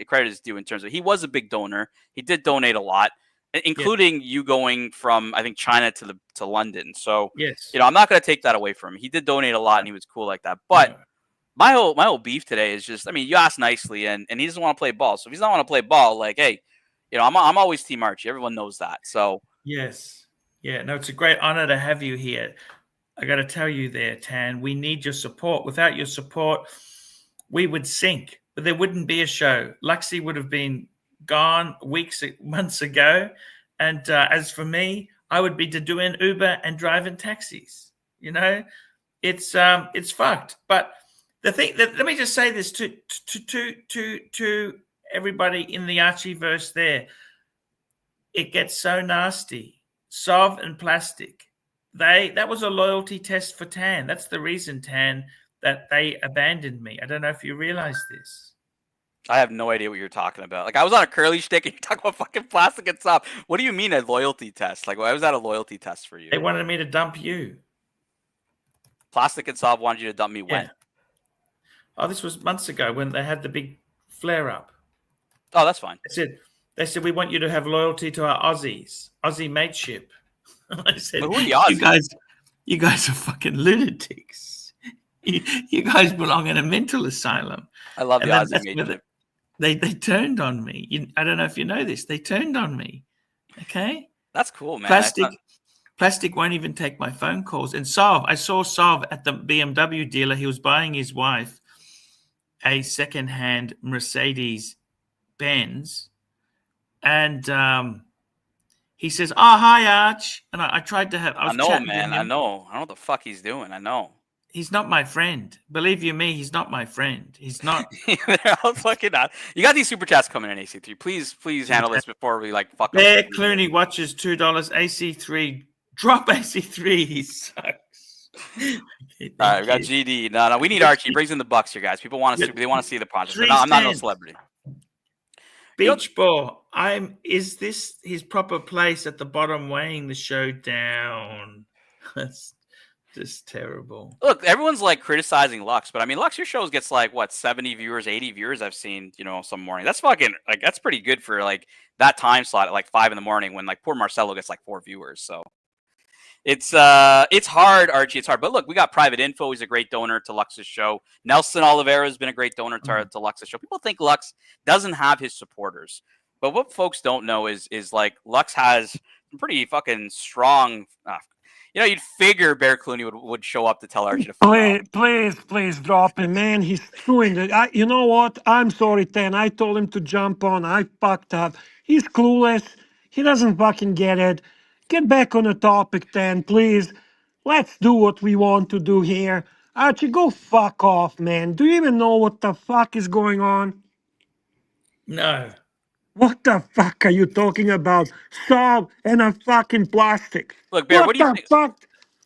credit is due in terms of he was a big donor. He did donate a lot, including you going from, I think, China to London. So, yes, you know, I'm not going to take that away from him. He did donate a lot, and he was cool like that. But my whole beef today is just, I mean, you asked nicely, and he doesn't want to play ball. So if he's not want to play ball, like, hey, you know, I'm always Team Archie. Everyone knows that. So yes, yeah, no, it's a great honor to have you here. I got to tell you there, Tan, we need your support. Without your support, we would sink. But there wouldn't be a show. Luxie would have been gone months ago. And as for me, I would be doing Uber and driving taxis. You know, it's fucked. But the thing that, let me just say this to everybody in the Archieverse there. It gets so nasty. Sov and Plastic. That was a loyalty test for Tan. That's the reason, Tan, that they abandoned me. I don't know if you realize this. I have no idea what you're talking about. Like, I was on a Curly shtick and you're talking about fucking Plastic and stuff. What do you mean a loyalty test? Like, why was that a loyalty test for you? They wanted me to dump you. Plastic and Sob wanted you to dump me when? Oh, this was months ago when they had the big flare up. Oh, that's fine. They said we want you to have loyalty to our Aussie mateship. I said, who are the Aussies? You guys are fucking lunatics. You guys belong in a mental asylum. I love the Aussie mateship. They turned on me. I don't know if you know this. They turned on me. Okay? That's cool, man. Plastic won't even take my phone calls. And I saw Sov at the BMW dealer. He was buying his wife a second-hand Mercedes Benz. And he says, "Oh, hi, Arch." And I tried to have. I know, man. I know. I don't know what the fuck he's doing. I know. He's not my friend. Believe you me, he's not my friend. He's not. They're all fucking not. You got these super chats coming in, AC3. Please handle this before we like fuck. Bear Clooney watches $2. AC3, drop AC3. He sucks. Okay, all right, we got GD. No, we need Archie. He brings in the bucks here, guys. People want to see. They want to see the project. No, I'm not no celebrity. Beach Ball. Is this his proper place at the bottom, weighing the show down? That's just terrible. Look, everyone's like criticizing Lux, but I mean, Lux, your shows gets like what 70 viewers, 80 viewers. I've seen, you know, some morning. That's fucking like that's pretty good for like that time slot at like 5 in the morning when like poor Marcelo gets like 4 viewers. So it's hard, Archie. It's hard. But look, we got Private Info. He's a great donor to Lux's show. Nelson Oliveira has been a great donor to Lux's show. People think Lux doesn't have his supporters, but what folks don't know is like Lux has some pretty fucking strong. You know, you'd figure Bear Clooney would show up to tell Archie to please drop him, man. He's doing it. You know what? I'm sorry, Tan. I told him to jump on. I fucked up. He's clueless. He doesn't fucking get it. Get back on the topic, Tan, please. Let's do what we want to do here. Archie, go fuck off, man. Do you even know what the fuck is going on? No. What the fuck are you talking about? Salt and a fucking plastic. Look, Bear, what do you think? Fuck?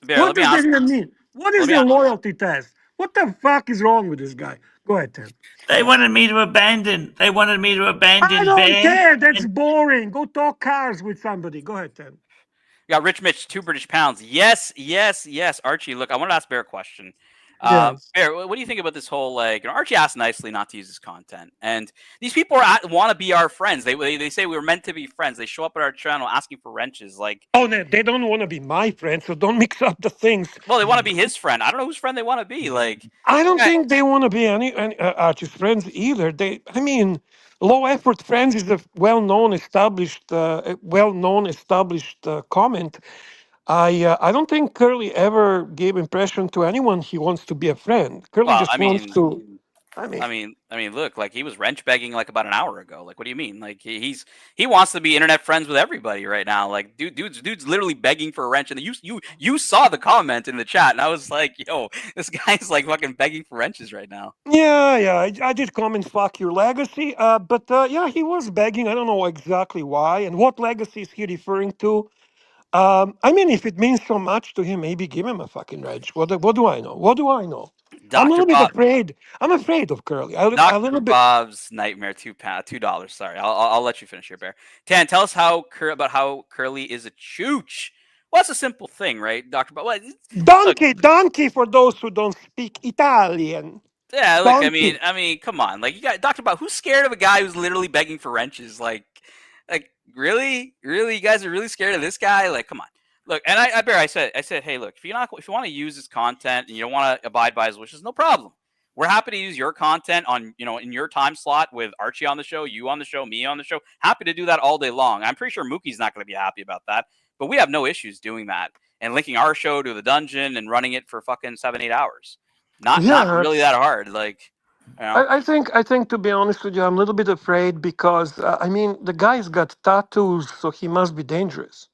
Bear, What does that even mean? What is the loyalty test? What the fuck is wrong with this guy? Go ahead, Tim. They wanted me to abandon. They wanted me to I abandon don't Bear. care. That's And boring. Go talk cars with somebody. Go ahead, Tim. We got Rich Mitch, 2 British pounds. Yes, yes, yes. Archie, look, I want to ask Bear a question. Yes. Bear, what do you think about this whole Archie asked nicely not to use his content, and these people want to be our friends. They say we were meant to be friends. They show up at our channel asking for wrenches. Like, Oh, no, they don't want to be my friend, so don't mix up the things. well, they want to be his friend. I don't know whose friend they want to be. Like, I don't yeah, think they want to be any artist friends either. I mean, low effort friends is a well-known established comment. I don't think Curly ever gave impression to anyone he wants to be a friend. Curly well, just wants to. I mean, look, like he was wrench begging like about an hour ago. Like, what do you mean? Like he wants to be internet friends with everybody right now. Like, dude's literally begging for a wrench. And you saw the comment in the chat, and I was like, yo, this guy's like fucking begging for wrenches right now. yeah. I did comment, "Fuck your legacy," but yeah, he was begging. I don't know exactly why and what legacy is he referring to. I mean, if it means so much to him, maybe give him a fucking wrench. What do I know? What do I know? I'm a Dr. little bit Bob, afraid. I'm afraid of Curly. A Dr. little bit. Bob's nightmare, $2. Sorry, I'll let you finish here, Bear. Tan, tell us about how Curly is a chooch. Well, that's a simple thing, right, Dr. Bob? Well, look, Donkey for those who don't speak Italian. yeah, look, Donkey. I mean, come on. Like, you got Dr. Bob, who's scared of a guy who's literally begging for wrenches? Like really, you guys are really scared of this guy? Like, come on. Look, and I said, hey, look, if you want to use his content and you don't want to abide by his wishes, no problem. We're happy to use your content on, in your time slot with Archie on the show, you on the show, me on the show. Happy to do that all day long. I'm pretty sure Mookie's not going to be happy about that, but we have no issues doing that and linking our show to the dungeon and running it for fucking 7-8 hours. Not really that hard. Like, I think to be honest with you, I'm a little bit afraid because I mean the guy's got tattoos, so he must be dangerous.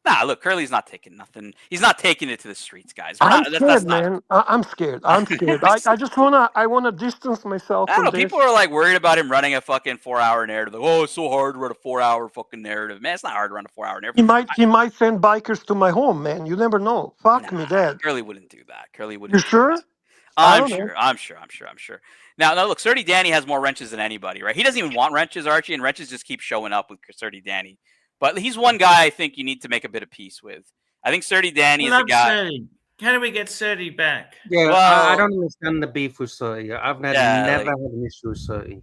Nah, look, Curly's not taking nothing. He's not taking it to the streets, guys. I'm scared, man. I'm scared. I'm scared. I just wanna distance myself I don't from know. this. People are like worried about him running a fucking 4-hour narrative. Like, oh, it's so hard to run a 4-hour fucking narrative. Man, it's not hard to run a 4-hour narrative. He might send bikers to my home, man. You never know. Fuck me, dead. Curly wouldn't do that. Curly wouldn't. You sure? I'm sure. Now, look, Surdy Danny has more wrenches than anybody, right? He doesn't even want wrenches, Archie, and wrenches just keep showing up with Surdy Danny. But he's one guy I think you need to make a bit of peace with. I think Surdy Danny is the guy. Surdy. Can we get Surdy back? Yeah, well, I don't understand the beef with Surdy. I've never had an issue with Surdy.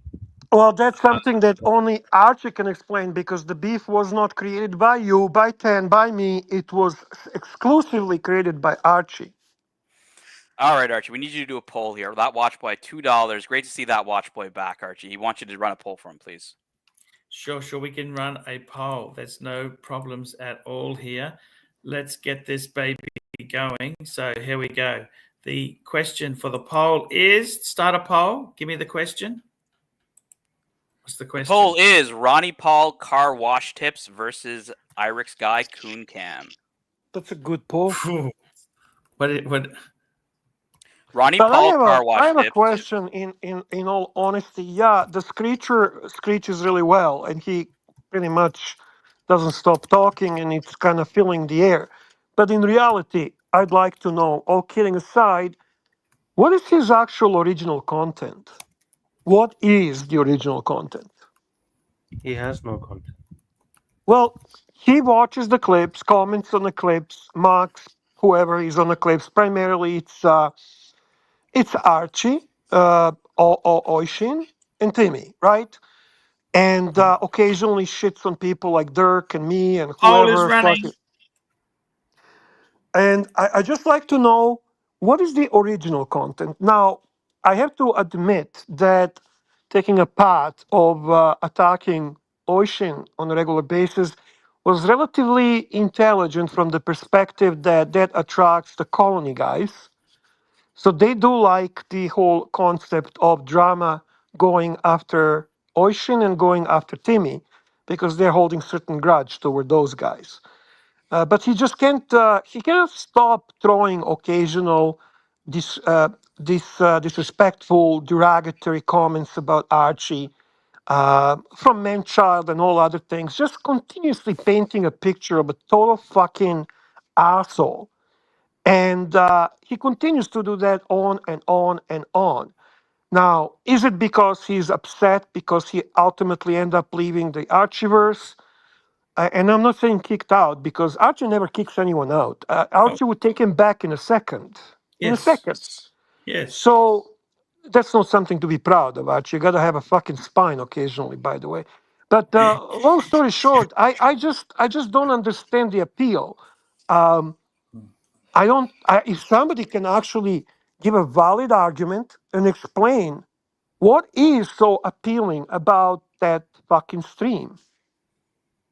Well, that's something that only Archie can explain because the beef was not created by you, by Tan, by me. It was exclusively created by Archie. All right, Archie, we need you to do a poll here. That watch boy, $2. Great to see that watch boy back, Archie. He wants you to run a poll for him, please. Sure. We can run a poll. There's no problems at all here. Let's get this baby going. So here we go. The question for the poll is, start a poll. Give me the question. What's the question? The poll is Ronnie Paul car wash tips versus Irix guy Coon Cam. That's a good poll. What? Ronnie Paul car wash tips. I have a question. In all honesty, yeah, the Screecher screeches really well, and he pretty much doesn't stop talking, and it's kind of filling the air. But in reality, I'd like to know, all kidding aside, what is his actual original content? What is the original content? He has no content. Well, he watches the clips, comments on the clips, marks whoever is on the clips. Primarily, it's Archie, Oishin, and Timmy, right? And occasionally shits on people like Dirk and me and Poll is whoever. running. And I just like to know what is the original content. Now, I have to admit that taking a path of attacking Oishin on a regular basis was relatively intelligent from the perspective that attracts the colony guys. So they do like the whole concept of drama going after Oishin and going after Timmy because they're holding certain grudge toward those guys. But he just can't. He can't stop throwing occasional disrespectful, derogatory comments about Archie from Manchild and all other things. Just continuously painting a picture of a total fucking asshole. And he continues to do that on and on and on. Now, is it because he's upset because he ultimately ended up leaving the Archiverse? And I'm not saying kicked out because Archie never kicks anyone out. Archie would take him back in a second. In a Yes. second. Yes. So that's not something to be proud of, Archie. You got to have a fucking spine occasionally, by the way. But long story short, I just don't understand the appeal. I don't. If somebody can actually give a valid argument and explain what is so appealing about that fucking stream.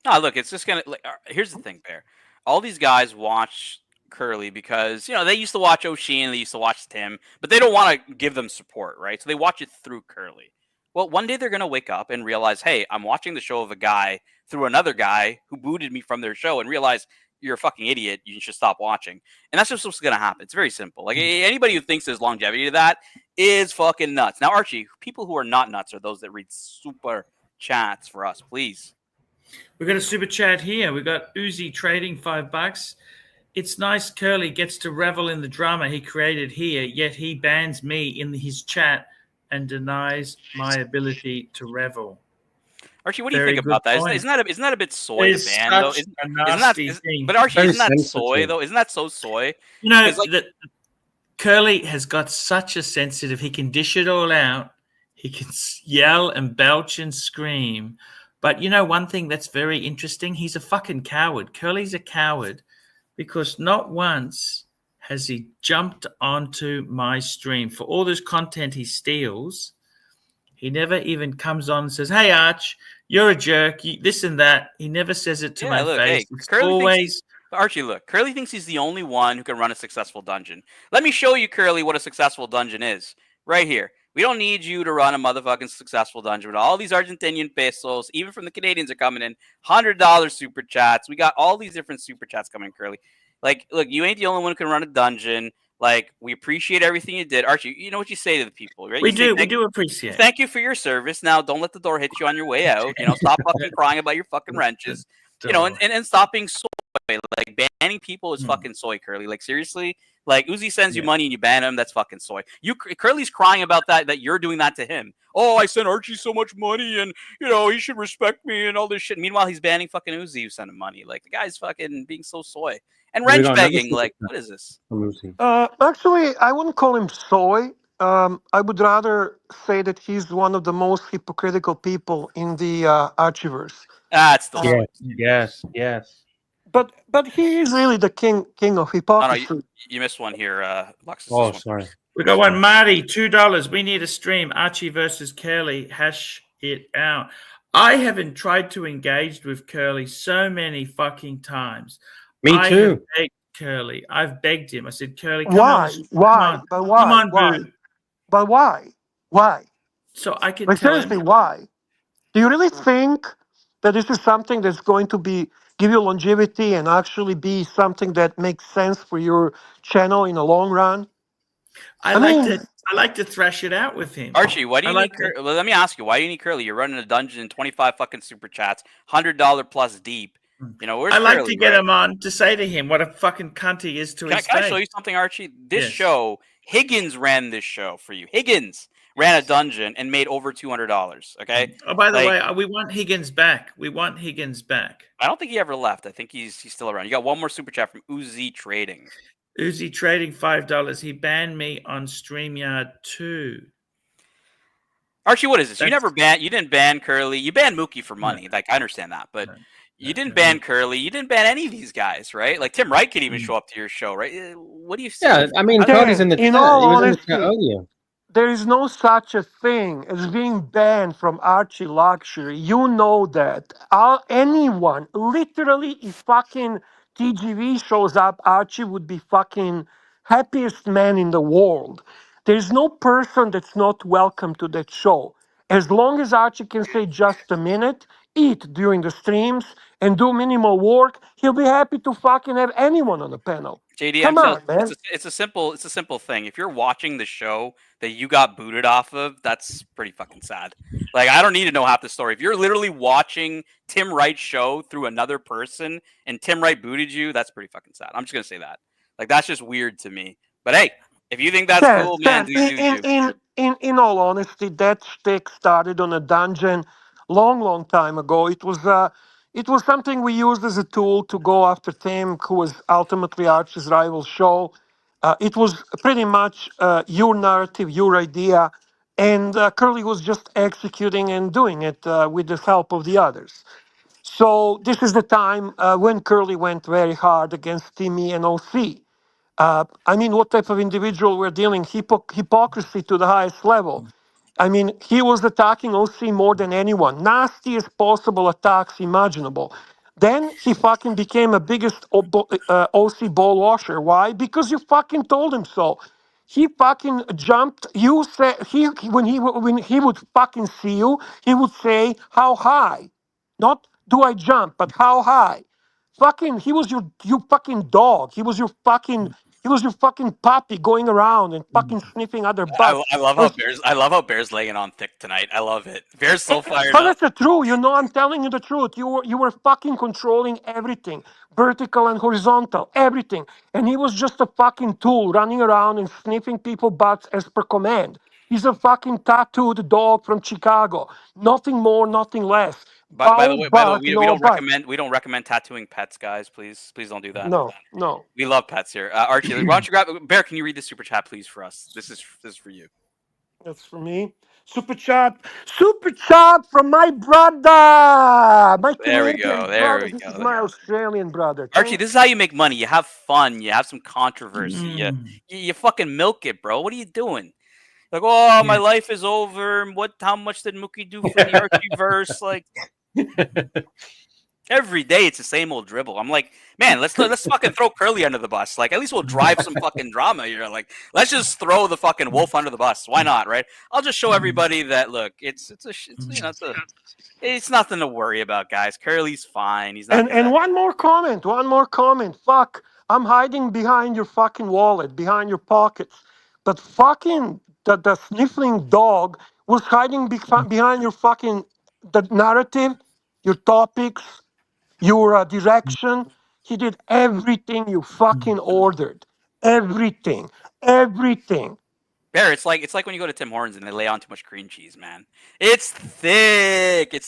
No, look, it's just gonna. Like, here's the thing, Bear. All these guys watch Curly because they used to watch O'Sheen, they used to watch Tim, but they don't want to give them support, right? So they watch it through Curly. Well, one day they're gonna wake up and realize, hey, I'm watching the show of a guy through another guy who booted me from their show, and realize you're a fucking idiot. You should stop watching. And that's just what's gonna happen. It's very simple. Like anybody who thinks there's longevity to that is fucking nuts. Now, Archie, people who are not nuts are those that read super chats for us, please. We've got a super chat here. We've got Uzi trading $5. It's nice Curly gets to revel in the drama he created here, yet he bans me in his chat and denies my ability to revel. Archie, what do you think about that? Isn't that a bit soy to ban though? But Archie, isn't that soy though? Isn't that so soy? Curly has got such a sensitive. He can dish it all out. He can yell and belch and scream. But one thing that's very interesting, he's a fucking coward. Curly's a coward because not once has he jumped onto my stream. For all this content he steals, he never even comes on and says, hey, Arch, you're a jerk, this and that. He never says it to my face. Hey, Archie, look, Curly thinks he's the only one who can run a successful dungeon. Let me show you, Curly, what a successful dungeon is. Right here. We don't need you to run a motherfucking successful dungeon. With all these Argentinian pesos, even from the Canadians are coming in, $100 super chats. We got all these different super chats coming, Curly. Like, look, you ain't the only one who can run a dungeon. Like, we appreciate everything you did. Archie, you know what you say to the people, right? We do appreciate. Thank you for your service. Now, don't let the door hit you on your way out. Stop fucking crying about your fucking wrenches. And stop being soy. Like, banning people is fucking soy, Curly. Like, seriously? Like, Uzi sends you money and you ban him, that's fucking soy. Curly's crying about that you're doing that to him. Oh, I sent Archie so much money and, he should respect me and all this shit. Meanwhile, he's banning fucking Uzi who sent him money. Like, the guy's fucking being so soy. And wrench begging, like, what is this? Actually, I wouldn't call him soy. I would rather say that he's one of the most hypocritical people in the Archiverse. That's still soy. Yes. But he is really the king of hypocrisy. Oh, no, you missed one here, Luxus. Oh, sorry. We got one. Marty, $2. We need a stream. Archie versus Curly. Hash it out. I haven't tried to engage with Curly so many fucking times. Me too. I have begged Curly. I've begged him. I said, Curly, come why? on. Why? But why? Come on, why? boo. But why? Why? So I can Like, tell seriously, him. why? Do you really think that this is something that's going to give you longevity and actually be something that makes sense for your channel in the long run? I like to thrash it out with him. Archie, why do you need Curly? Well, let me ask you, why do you need Curly? You're running a dungeon, 25 fucking super chats, $100 plus deep. Where's I like Curly, to get him on to say to him what a fucking cunt he is to his face. Can I show you something, Archie? This show, Higgins ran this show for you. Higgins ran a dungeon and made over $200. Okay. Oh, by the way, we want Higgins back. I don't think he ever left. I think he's still around. You got one more super chat from Uzi Trading. Uzi Trading $5. He banned me on StreamYard too. Archie, what is this? You didn't ban Curly. You banned Mookie for money. Like, I understand that, but you didn't ban Curly. You didn't ban any of these guys, right? Like, Tim Wright could even show up to your show, right? What do you say? Yeah, I mean, Cody's in the chat. In all honesty, earlier. There is no such a thing as being banned from Archie Luxury. You know that. Anyone, literally, if fucking TGV shows up, Archie would be fucking happiest man in the world. There's no person that's not welcome to that show. As long as Archie can say just a minute, eat during the streams, and do minimal work, he'll be happy to fucking have anyone on the panel. JD, Come on, man. It's a simple thing. If you're watching the show that you got booted off of, that's pretty fucking sad. Like, I don't need to know half the story. If you're literally watching Tim Wright's show through another person and Tim Wright booted you, that's pretty fucking sad. I'm just gonna say that. Like that's just weird to me. But hey, if you think that's Ken, cool, man, Ken, do you. in all honesty, that shtick started on a dungeon long time ago. It was something we used as a tool to go after Tim, who was ultimately Archie's rival show. It was pretty much your narrative, your idea, and Curly was just executing and doing it with the help of the others. So this is the time when Curly went very hard against Timmy and OC. I mean, what type of individual we're dealing? Hypocrisy to the highest level. I mean, he was attacking OC more than anyone. Nastiest possible attacks imaginable. Then he fucking became a biggest OC ball washer. Why? Because you fucking told him so. He fucking jumped. You said when he would fucking see you, he would say, "How high?" Not do I jump, but how high? Fucking, he was your fucking dog. He was your fucking puppy going around and fucking sniffing other butts. I love how Bear's laying on thick tonight. I love it. Bear's so fired But up. that's the truth. You know, I'm telling you the truth. You were fucking controlling everything, vertical and horizontal, everything. And he was just a fucking tool running around and sniffing people butts as per command. He's a fucking tattooed dog from Chicago. Nothing more, nothing less. By the way, No bite. we don't recommend tattooing pets, guys. Please don't do that. No. We love pets here. Archie, why don't you grab Bear? Can you read the super chat, please, for us? This is for you. That's for me. Super chat from my brother, my Canadian brother. This is my Australian brother. Archie, this is how you make money. You have fun. You have some controversy. You fucking milk it, bro. What are you doing? Like, oh, my life is over. How much did Mookie do for the Archie verse? Like, every day it's the same old dribble. I'm like, man, let's fucking throw Curly under the bus. Like, at least we'll drive some fucking drama here. Like, let's just throw the fucking wolf under the bus. Why not, right? I'll just show everybody that look, it's nothing to worry about, guys. Curly's fine. He's not. And one more comment. Fuck, I'm hiding behind your fucking wallet, behind your pockets. But fucking the sniffling dog was hiding behind your fucking the narrative, your topics, your direction. He did everything you fucking ordered. Everything. Bear, it's like when you go to Tim Hortons and they lay on too much cream cheese, man. It's thick. We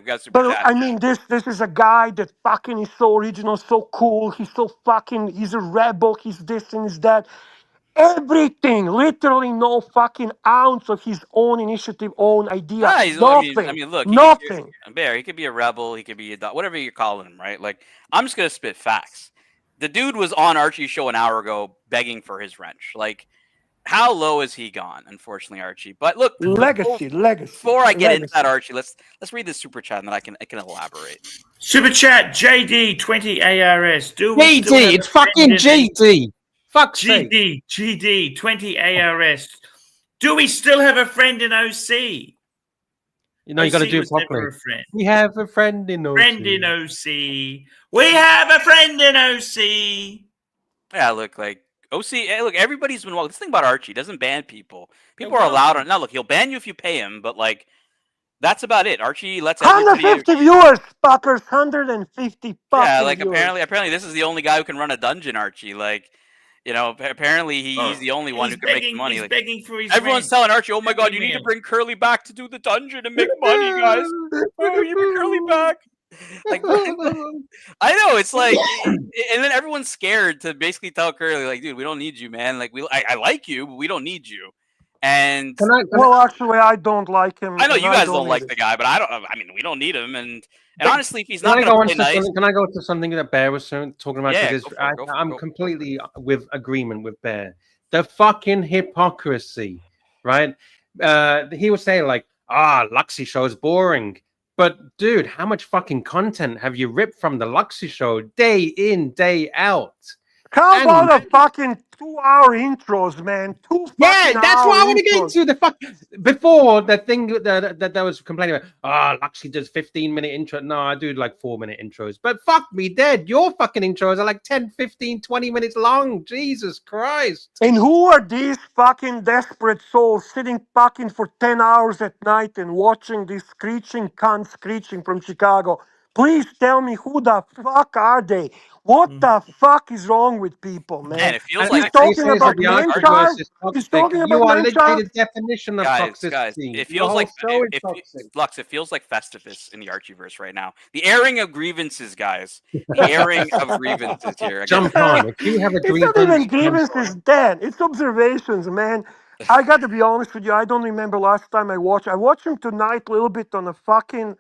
got super But chat. I mean, this is a guy that fucking is so original, so cool. He's a rebel. He's this and he's that. Everything, literally no fucking ounce of his own initiative, own idea. Nothing. I mean, look, nothing. Bear, he could be a rebel, he could be a dog, whatever you're calling him, right? Like, I'm just gonna spit facts. The dude was on Archie's show an hour ago begging for his wrench. Like, how low has he gone? Unfortunately, Archie. But look, legacy. Before I get into that, Archie, let's read this super chat and then I can elaborate. Super chat JD 20 ARS. JD, it's fucking GD. Fuck's sake. GD 20 ARS. Do we still have a friend in OC? You know, you got to do it properly. We have a friend in OC. We have a friend in OC. Yeah, look, like OC. Look, everybody's been. This thing about Archie doesn't ban people. People are allowed on. Now, look, he'll ban you if you pay him, but like, that's about it. Archie lets 150 viewers, fuckers. 150 fucking yeah, like viewers. apparently, this is the only guy who can run a dungeon, Archie. Like, you know, apparently he's the only one who can make money. He's like, begging for his everyone's telling Archie, "Oh my God, you need to bring Curly back to do the dungeon and make money, guys. Oh, you bring Curly back." Like, I know it's like, and then everyone's scared to basically tell Curly, like, "Dude, we don't need you, man. Like, I like you, but we don't need you." And well, actually, I don't like him. I know you guys don't like the guy, but I mean, we don't need him. And honestly, if he's not going to play nice, can I go to something that Bear was talking about? Yeah, I'm completely with agreement with Bear. The fucking hypocrisy, right? He was saying like, Luxy show is boring. But dude, how much fucking content have you ripped from the Luxy show day in, day out? How about the fucking 2-hour intros, man? Yeah, that's what I want to get into. The fuck before the thing that was complaining about. Luxy does 15-minute intro. No, I do like 4-minute intros. But fuck me dead. Your fucking intros are like 10, 15, 20 minutes long. Jesus Christ. And who are these fucking desperate souls sitting fucking for 10 hours at night and watching this screeching cunt screeching from Chicago Please tell me who the fuck are they? What the fuck is wrong with people, Man, man? it feels And, like He's and he talking says that about the man Archieverse child. is He's toxic. talking You about are man literally child. the definition of guys, toxicity. it Your feels whole like show is toxic. Lux. It feels like Festivus in the Archieverse right now. The airing of grievances, guys. The airing of grievances here. I Jump guess. on. If you have a It's not grievance, even jump grievances, on. Dan. It's observations, man. I got to be honest with you. I don't remember last time I watched. I watched him tonight a little bit on a fucking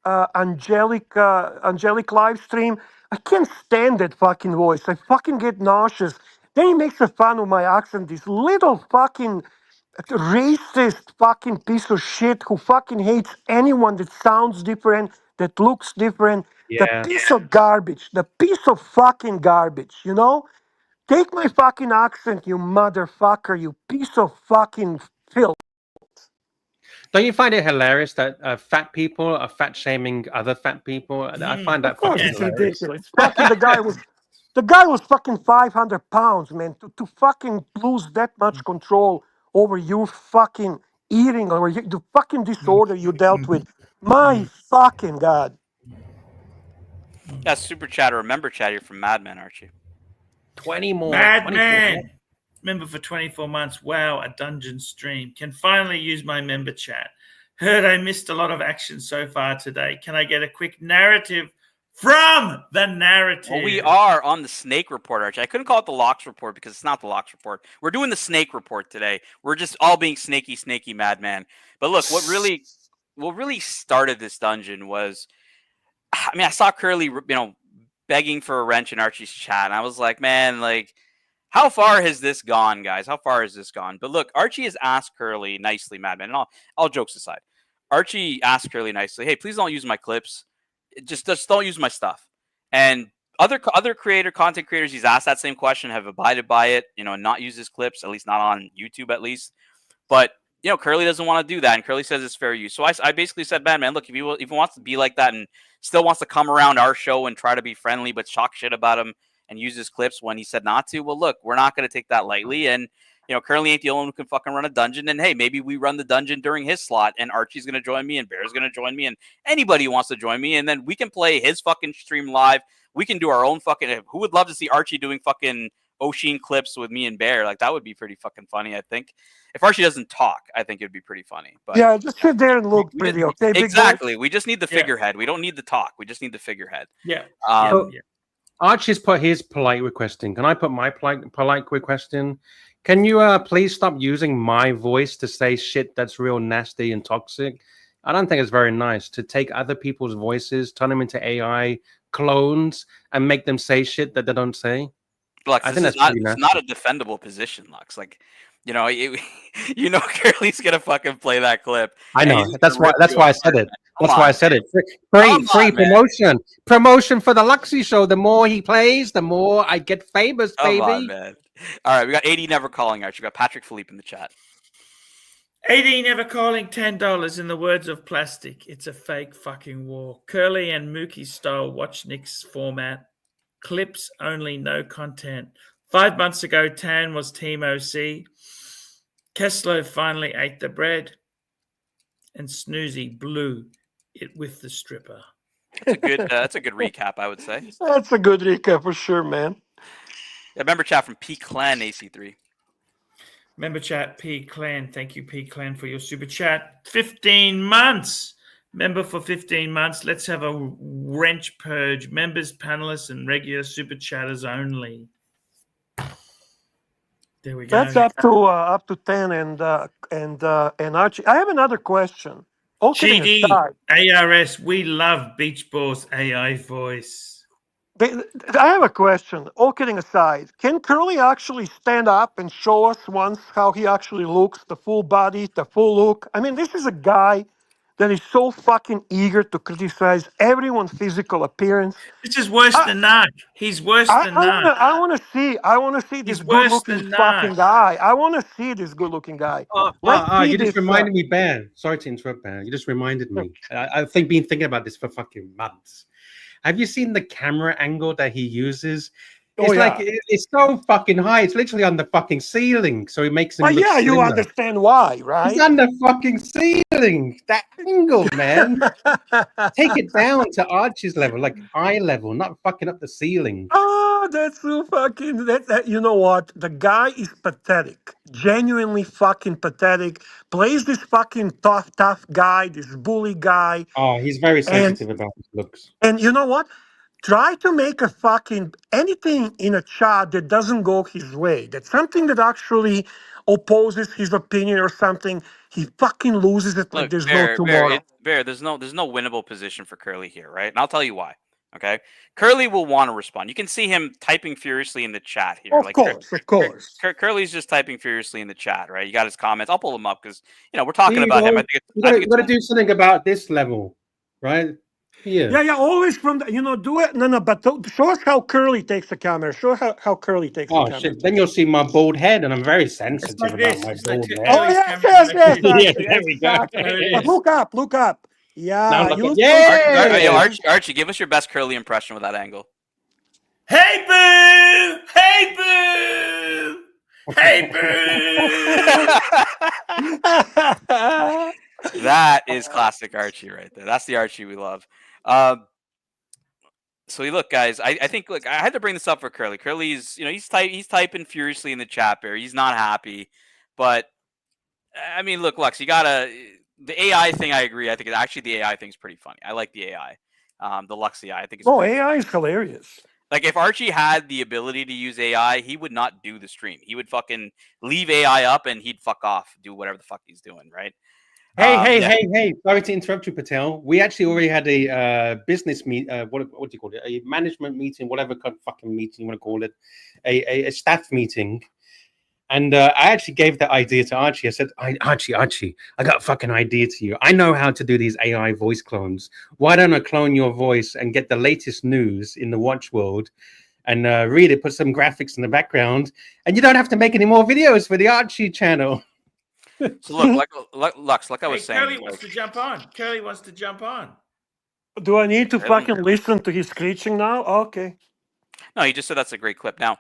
angelic live stream. I can't stand that fucking voice. I fucking get nauseous. Then he makes a fun of my accent. This little fucking racist fucking piece of shit who fucking hates anyone that sounds different, that looks different. The Yeah. piece of garbage. The piece of fucking garbage. You know. Take my fucking accent, you motherfucker, you piece of fucking filth. Don't you find it hilarious that fat people are fat shaming other fat people? I find Of that course, fucking it's hilarious. ridiculous. Fucking the guy was fucking 500 pounds, man. To fucking lose that much control over your fucking eating or the fucking disorder you dealt with. My fucking God. Yeah, super chatter. Remember, chat, you're from Mad Men, aren't you? 24 Madman. Member for 24 months. Wow, a dungeon stream. Can finally use my member chat. Heard I missed a lot of action so far today. Can I get a quick narrative from the narrative? Well, we are on the Snake Report, Archie. I couldn't call it the Locks Report because it's not the Locks Report. We're doing the Snake Report today. We're just all being snaky madman. But look, what really started this dungeon was, I mean, I saw Curly, begging for a wrench in Archie's chat, and I was like, man, like, how far has this gone, guys? How far has this gone? But look, Archie has asked Curly nicely, madman, and all jokes aside, Archie asked Curly nicely, hey, please don't use my clips. Just don't use my stuff. And other content creators he's asked that same question have abided by it, and not use his clips, at least not on YouTube, at least. But Curly doesn't want to do that, and Curly says it's fair use. So I basically said, man, look, if he wants to be like that and still wants to come around our show and try to be friendly, but talk shit about him and use his clips when he said not to, well, look, we're not going to take that lightly. And Curly ain't the only one who can fucking run a dungeon. And hey, maybe we run the dungeon during his slot, and Archie's going to join me, and Bear's going to join me, and anybody who wants to join me, and then we can play his fucking stream live. We can do our own fucking. Who would love to see Archie doing fucking Oshin clips with me and Bear? Like, that would be pretty fucking funny, I think. If Archie doesn't talk, I think it'd be pretty funny. But Yeah, just sit there and look pretty okay. Big boy. exactly. We just need the figurehead. We don't need the talk. We just need the figurehead. Yeah. Archie's put his polite request in. Can I put my polite request in? Can you please stop using my voice to say shit that's real nasty and toxic? I don't think it's very nice to take other people's voices, turn them into AI clones, and make them say shit that they don't say. Lux, I think that's pretty nasty. not a defendable position, Lux. Like, Curly's gonna fucking play that clip. I know. That's why I said it. That's why I said it. Free promotion. Promotion for the Luxy show. The more he plays, the more I get famous, baby. Come on, man. All right, we got 80 never calling, Archie. We got Patrick Philippe in the chat. 80 never calling, $10. In the words of Plastic, it's a fake fucking war. Curly and Mookie style watch Nick's format. Clips only, no content. 5 months ago, Tan was Team OC. Kessler finally ate the bread. And Snoozy blew it with the stripper. That's a good recap, I would say. That's a good recap for sure, man. Yeah, member chat from P Clan AC3. Member chat P Clan. Thank you, P Clan, for your super chat. 15 months. Member for 15 months. Let's have a wrench purge. Members, panelists, and regular super chatters only. There we go. That's up to 10 and Archie. I have another question. GD, ARS, we love Beach Boys AI voice. I have a question. All kidding aside, can Curly actually stand up and show us once how he actually looks, the full body, the full look? I mean, this is a guy that is so fucking eager to criticize everyone's physical appearance. This is worse than that. He's worse than that. I want to see this good-looking fucking guy. I want to see this good-looking guy. You just reminded me, Bear. Sorry to interrupt, Bear. You just reminded me. I've been thinking about this for fucking months. Have you seen the camera angle that he uses? Oh, It's like yeah. it's so fucking high. It's literally on the fucking ceiling, so it makes him But look yeah, you slimmer. understand why, He's right? on the fucking ceiling. That angle, man. Take it down to Archie's level, like eye level, not fucking up the ceiling. Oh, that's so fucking. That you know what? The guy is pathetic. Genuinely fucking pathetic. Plays this fucking tough guy, this bully guy, Oh, he's very and sensitive about his looks. you know what? Try to make a fucking anything in a chat that doesn't go his way. That's something that actually opposes his opinion or something. He fucking loses it like Look, there's no tomorrow. Bear. There's no winnable position for Curly here, right? And I'll tell you why. Okay, Curly will want to respond. You can see him typing furiously in the chat here. Of course, of course. Curly's just typing furiously in the chat, right? You got his comments. I'll pull him up because we're talking Here you about him. go. I think You got to do something about this level, right? Here. Yeah, always from the, do it. No, but show us how Curly takes the camera. Show how Curly takes the Oh camera. shit! Then you'll see my bald head, and I'm very sensitive like about this. my It's like bald to head. Oh, Curly's yes, camera. yes. Yeah, Actually, there we go. exactly. There it But is. look up. Yeah, Now look you at- look yeah. Archie, give us your best Curly impression with that angle. Hey boo! Hey boo! Hey boo! That is classic Archie right there. That's the Archie we love. So look, guys, I think look, I had to bring this up for Curly. Curly's, he's typing furiously in the chat there. He's not happy, but I mean, look, Lux, you gotta the AI thing. I agree. I think actually the AI thing's pretty funny. I like the AI, the Lux AI. I think it's AI is hilarious. like if Archie had the ability to use AI, he would not do the stream. He would fucking leave AI up and he'd fuck off, do whatever the fuck he's doing, right? Hey! Sorry to interrupt you, Patel. We actually already had a business meet. What do you call it? A management meeting, whatever kind of fucking meeting you want to call it, a staff meeting. And I actually gave that idea to Archie. I said, Archie, I got a fucking idea to you. I know how to do these AI voice clones. Why don't I clone your voice and get the latest news in the watch world and read it, put some graphics in the background, and you don't have to make any more videos for the Archie channel. So look, Lux, like I was saying, Curly wants to jump on. Curly wants to jump on. Do I need to Really? fucking listen to his screeching now? Okay. No, he just said that's a great clip. Now,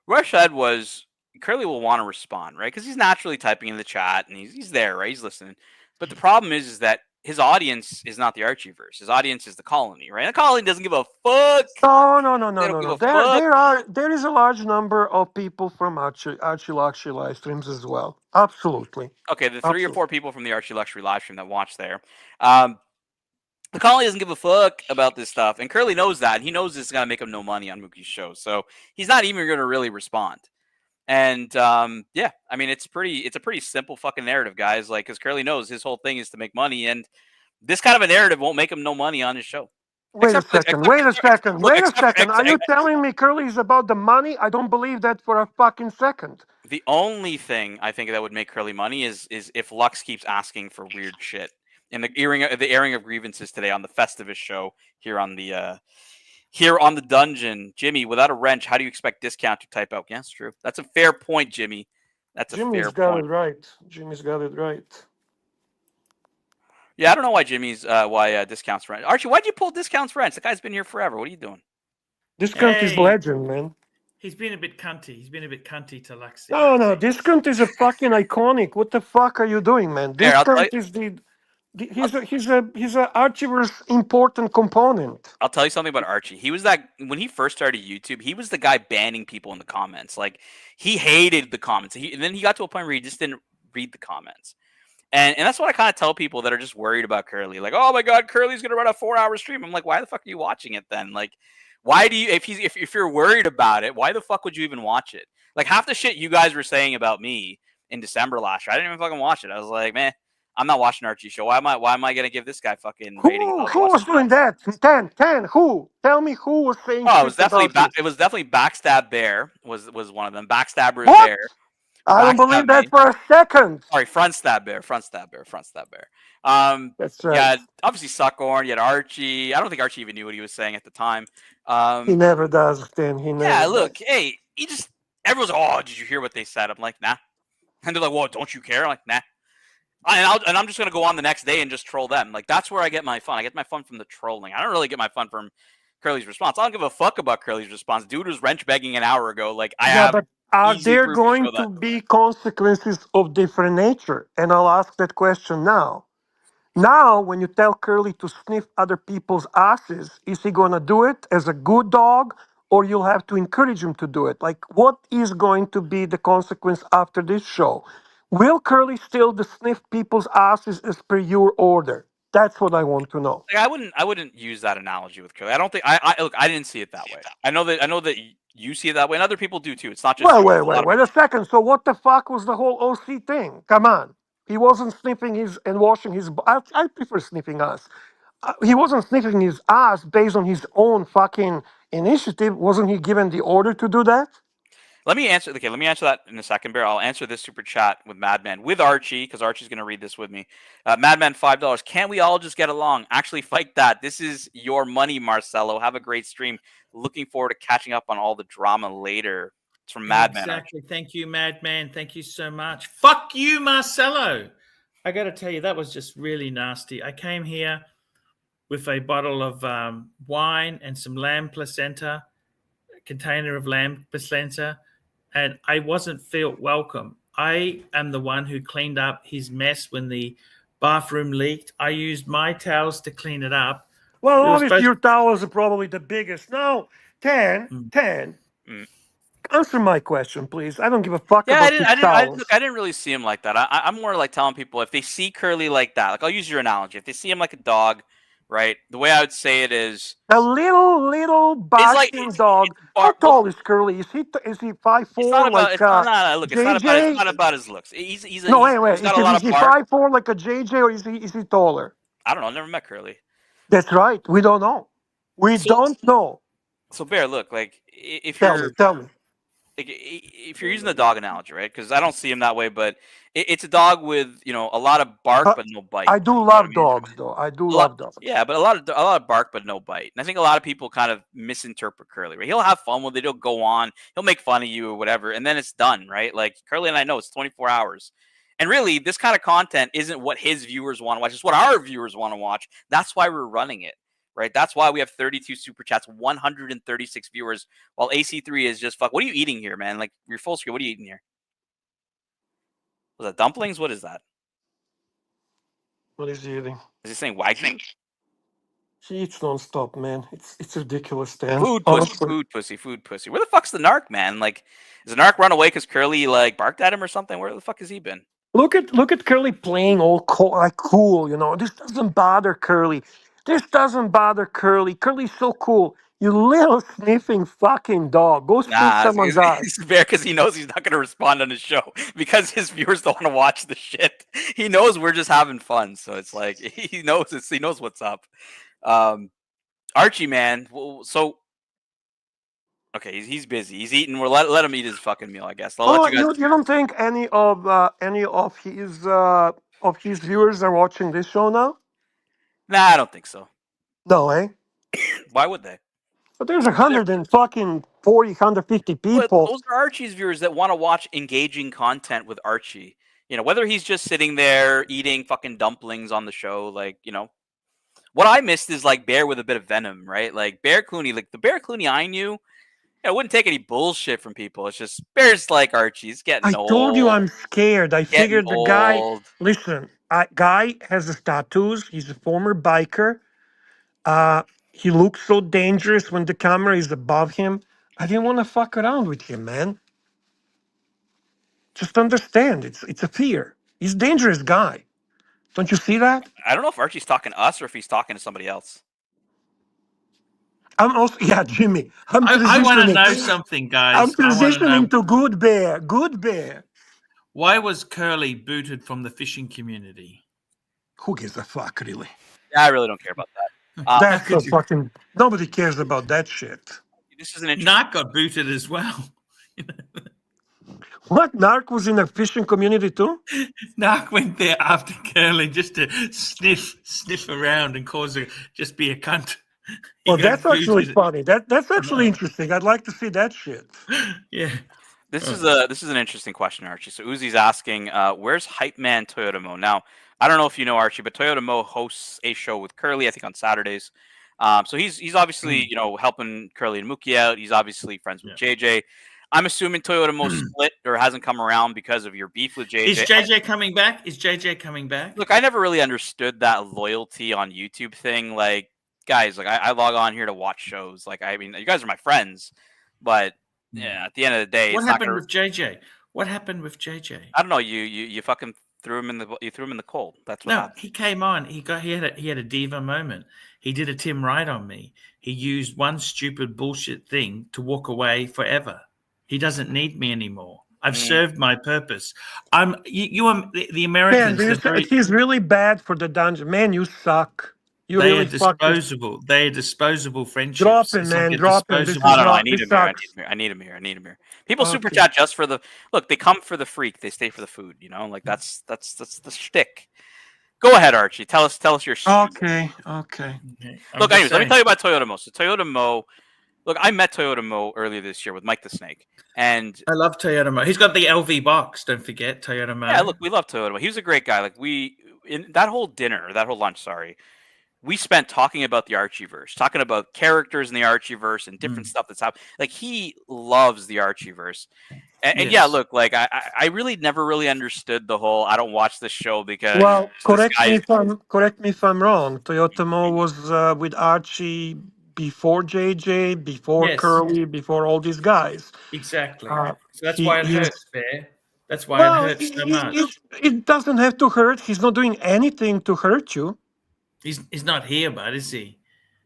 what I said was Curly will want to respond, right? Because he's naturally typing in the chat and he's there, right? He's listening. But the problem is that his audience is not the Archieverse. His audience is the colony, right? And the colony doesn't give a fuck. No. There is a large number of people from Archie Luxury live streams as well. Absolutely. Okay, the 3 or 4 people from the Archie Luxury live stream that watch there. The colony doesn't give a fuck about this stuff, and Curly knows that. He knows this is gonna make him no money on Mookie's show, so he's not even gonna really respond. And yeah, I mean, it's a pretty simple fucking narrative, guys. Like, because Curly knows his whole thing is to make money, and this kind of a narrative won't make him no money on his show. Wait a second. Are you telling me Curly is about the money? I don't believe that for a fucking second. The only thing I think that would make Curly money is if Lux keeps asking for weird shit. In the airing of grievances today on the Festivus show here on the dungeon, Jimmy, without a wrench, how do you expect Discount to type out? Yeah, that's true. That's a fair point, Jimmy. Jimmy's got it right. Yeah, I don't know why Discount's wrench. Archie, why'd you pull Discount's wrench? The guy's been here forever. What are you doing? Discount is legend, man. He's been a bit cunty. He's been a bit cunty to Lexi. No, Discount is a fucking iconic. What the fuck are you doing, man? Discount is he's a Archiever's important component. I'll tell you something about Archie. He was when he first started YouTube, he was the guy banning people in the comments. Like, he hated the comments. And then he got to a point where he just didn't read the comments. And that's what I kind of tell people that are just worried about Curly. Like, oh my God, Curly's gonna run a 4-hour stream. I'm like, why the fuck are you watching it then? Like, why do you if you're worried about it, why the fuck would you even watch it? Like, half the shit you guys were saying about me in December last year, I didn't even fucking watch it. I was like, man, I'm not watching Archie's show. Why am I gonna give this guy fucking rating? Who was doing that? 10. Who? Tell me who was saying. Oh, it was definitely Backstab Bear was one of them. Backstabber What? Bear. I don't believe that for a second. Sorry, Front Stab Bear. That's right. Yeah, obviously Suckhorn. You had Archie. I don't think Archie even knew what he was saying at the time. He never does, Dan. He never. Yeah, look, hey, everyone's like, oh, did you hear what they said? I'm like, nah. And they're like, well, don't you care? I'm like, nah. And I'm just gonna go on the next day and just troll them. Like, that's where I get my fun. I get my fun from the trolling. I don't really get my fun from Curly's response. I don't give a fuck about Curly's response. Dude was wrench begging an hour ago. Like I Yeah, have but are easy there proof to going show that. to be consequences of different nature? And I'll ask that question now. Now, when you tell Curly to sniff other people's asses, is he going to do it as a good dog, or you'll have to encourage him to do it? Like, what is going to be the consequence after this show? Will Curly still sniff people's asses as per your order? That's what I want to know. Like, I wouldn't use that analogy with Curly. I don't think I look. I didn't see it that way. I know that you see it that way, and other people do too. It's not just Well, you. wait, A lot wait, of wait a second. So, what the fuck was the whole OC thing? Come on. He wasn't sniffing his and washing his. I prefer sniffing ass. He wasn't sniffing his ass based on his own fucking initiative. Wasn't he given the order to do that? Let me answer. Okay, let me answer that in a second, Bear. I'll answer this super chat with Madman with Archie because Archie's going to read this with me. Madman, $5. Can't we all just get along? Actually, fight that. This is your money, Marcelo. Have a great stream. Looking forward to catching up on all the drama later. It's from Madman. Exactly. Thank you, Madman. Thank you so much. Fuck you, Marcelo. I got to tell you, that was just really nasty. I came here with a bottle of wine and some lamb placenta, a container of lamb placenta, and I wasn't felt welcome. I am the one who cleaned up his mess when the bathroom leaked. I used my towels to clean it up. Well, We were obviously, supposed- your towels are probably the biggest. Now, 10, 10. Answer my question, please. I don't give a fuck Yeah, about your towels. I didn't really see him like that. I'm more like telling people if they see Curly like that, like I'll use your analogy. If they see him like a dog, right? The way I would say it is A little barking dog. How tall is Curly? Is he 5'4"? It's not about. Like It's not. Look, it's not about. It's JJ? not about his looks. No, wait, He's got a Is lot he of bark. 5'4" like a JJ, or is he taller? I don't know. I never met Curly. That's right. We don't know. We don't know. So Bear, look, like if Tell you're me, tell me. like, if you're using the dog analogy, right? Because I don't see him that way, but it's a dog with a lot of bark but no bite. I do love dogs, though. I do love dogs. Yeah, but a lot of bark but no bite. And I think a lot of people kind of misinterpret Curly. Right? He'll have fun with it. He'll go on. He'll make fun of you or whatever, and then it's done, right? Like Curly and I know it's 24 hours. And really, this kind of content isn't what his viewers want to watch. It's what our viewers want to watch. That's why we're running it, right? That's why we have 32 super chats, 136 viewers, while AC3 is just fuck. What are you eating here, man? Like you're full screen. What are you eating here? Was that dumplings? What is that? What is he eating? Is he saying Wagyu? He eats nonstop, man. It's ridiculous, Dan. Food pussy, Honestly. food pussy, food pussy. Where the fuck's the narc, man? Like, does the narc run away because Curly like barked at him or something? Where the fuck has he been? Look at Curly playing all cool, you know. This doesn't bother Curly. This doesn't bother Curly. Curly's so cool. You little sniffing fucking dog. Go sniff Nah, someone's ass. he's fair because he knows he's not going to respond on his show because his viewers don't want to watch the shit. He knows we're just having fun, so it's like he knows he knows what's up. Archie, man, so okay, he's busy. He's eating. We'll let him eat his fucking meal, I guess. I'll let you guys. You don't think any of his viewers are watching this show now? Nah, I don't think so. No, eh? Why would they? But there's 150 people. Those are Archie's viewers that want to watch engaging content with Archie. You know, whether he's just sitting there eating fucking dumplings on the show, like, what I missed is like Bear with a bit of venom, right? Like Bear Clooney, like the Bear Clooney I knew, I wouldn't take any bullshit from people. It's just Bear's like Archie. He's getting old. I told you I'm scared. I figured the guy. Old. Listen, guy has his tattoos. He's a former biker. He looks so dangerous when the camera is above him. I didn't want to fuck around with him, man. Just understand, it's a fear. He's a dangerous guy. Don't you see that? I don't know if Archie's talking to us or if he's talking to somebody else. I'm also, Jimmy. I want to know something, guys. I'm transitioning to Good Bear. Good Bear. Why was Curly booted from the fishing community? Who gives a fuck, really? I really don't care about that. That's so fucking. Nobody cares about that shit. This is an interesting. Narc got booted as well. What? Narc was in a fishing community too? Narc went there after Curly just to sniff around and just be a cunt. Well, that's actually funny. That's actually interesting. I'd like to see that shit. Yeah. This is an interesting question, Archie. So Uzi's asking, where's Hype Man Toyota Mo? Now, I don't know if you know Archie, but Toyota Mo hosts a show with Curly, I think on Saturdays. So he's obviously helping Curly and Mookie out. He's obviously friends with JJ. I'm assuming Toyota Mo split or hasn't come around because of your beef with JJ. Is JJ coming back? Is JJ coming back? Look, I never really understood that loyalty on YouTube thing. Like, guys, like I log on here to watch shows. Like, I mean, you guys are my friends, but yeah, at the end of the day, What it's not happened gonna... with JJ? What happened with JJ? I don't know. You fucking threw him in the cold. That's what No, happened. he came on. He had a diva moment. He did a Tim Wright on me. He used one stupid bullshit thing to walk away forever. He doesn't need me anymore. I've served my purpose. You are the Americans. Man, he's really bad for the dungeon. Man, you suck. You They really are disposable. They are disposable friendships. Drop him, It's man. a Drop him. This is No, not. I need This him here. sucks. I need him here. People super Okay. chat just for the look. They come for the freak. They stay for the food. Like that's the shtick. Go ahead, Archie. Tell us your. Okay. Look, anyways, let me tell you about Toyota Mo. So Toyota Mo, look, I met Toyota Mo earlier this year with Mike the Snake, and I love Toyota Mo. He's got the LV box. Don't forget Toyota Mo. yeah, look, we love Toyota Mo. He was a great guy. Like in that whole lunch, sorry, we spent talking about the Archieverse, talking about characters in the Archieverse and different stuff that's happening. Like he loves the Archieverse. And yeah, look, like I really never really understood the whole I don't watch this show because Well, this guy correct me if I'm wrong. Toyota Mo was with Archie before JJ, before Yes. Curly, before all these guys. Exactly. Uh, So that's he- why it he's- hurts, Bear. That's why Well, it hurts so much. it doesn't have to hurt. He's not doing anything to hurt you. He's not here, but is he?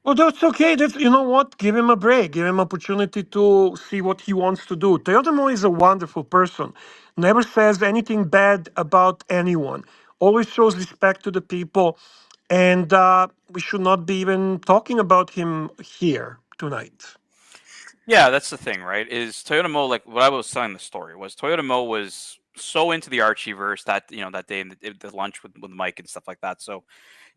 Well, that's okay. You know what? Give him a break. Give him opportunity to see what he wants to do. Toyota Mo is a wonderful person. Never says anything bad about anyone. Always shows respect to the people. And we should not be even talking about him here tonight. Yeah, that's the thing, right? Is Toyota Mo, like what I was telling the story was Toyota Mo was so into the Archieverse that that day in the lunch with Mike and stuff like that. So,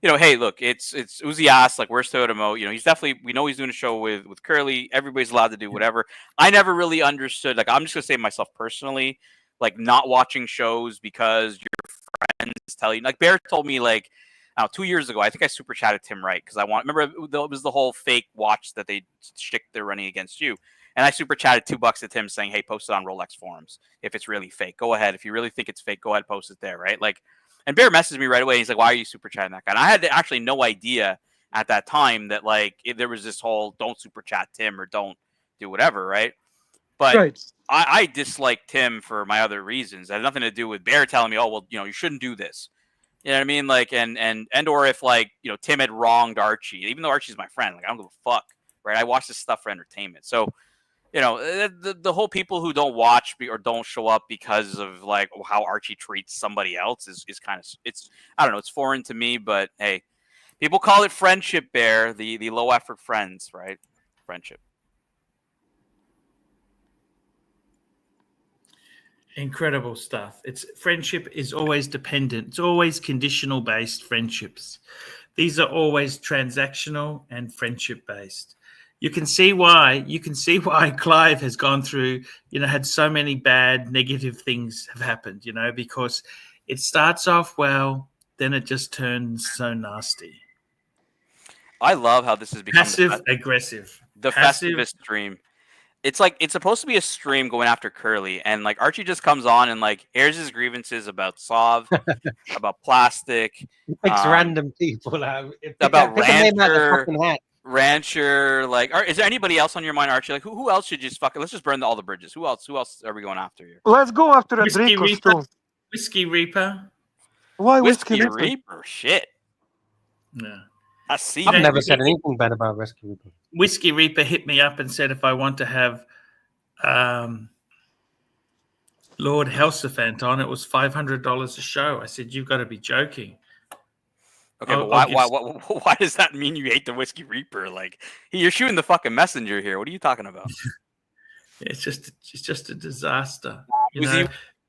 hey, look, it's Uzi asked like, where's Toyota Mo? He's definitely, we know he's doing a show with Curly. Everybody's allowed to do whatever. I never really understood. Like, I'm just gonna say myself personally, like not watching shows because your friends tell you. Like Bear told me like, I don't know, 2 years ago, I think I super chatted Tim Wright because remember it was the whole fake watch that they're running against you. And I super chatted $2 at Tim saying, hey, post it on Rolex forums if it's really fake. Go ahead. If you really think it's fake, go ahead, post it there, right? Like, and Bear messaged me right away. He's like, why are you super chatting that guy? And I had actually no idea at that time that like there was this whole don't super chat Tim or don't do whatever, right? But Right. I disliked Tim for my other reasons. It had nothing to do with Bear telling me, oh, well, you shouldn't do this. You know what I mean? Like, and or if like, Tim had wronged Archie, even though Archie's my friend, like I don't give a fuck, right? I watch this stuff for entertainment. So, the whole people who don't watch or don't show up because of like how Archie treats somebody else is kind of, I don't know, it's foreign to me, but hey, people call it friendship, Bear, the low effort friends, right? Friendship. Incredible stuff. Friendship is always dependent. It's always conditional based friendships. These are always transactional and friendship based. You can see why Clive has gone through, had so many bad negative things have happened, because it starts off well, then it just turns so nasty. I love how this has become passive aggressive. The Festivus stream. It's like it's supposed to be a stream going after Curly, and like Archie just comes on and like airs his grievances about Sov, about plastic, Makes random people out. About Rancher. Like, is there anybody else on your mind, Archie? Like, who else should just fucking? Let's just burn all the bridges. Who else are we going after here? Let's go after a Whiskey Dracos Reaper. too. Whiskey Reaper. Why Whiskey Reaper? Reaper? Shit. Yeah. I see. I've never said anything bad about Whiskey Reaper. Whiskey Reaper hit me up and said if I want to have Lord Helsefant on, it was $500 a show. I said, you've got to be joking. Okay, but why does that mean you hate the Whiskey Reaper? Like, you're shooting the fucking messenger here. What are you talking about? It's just a disaster.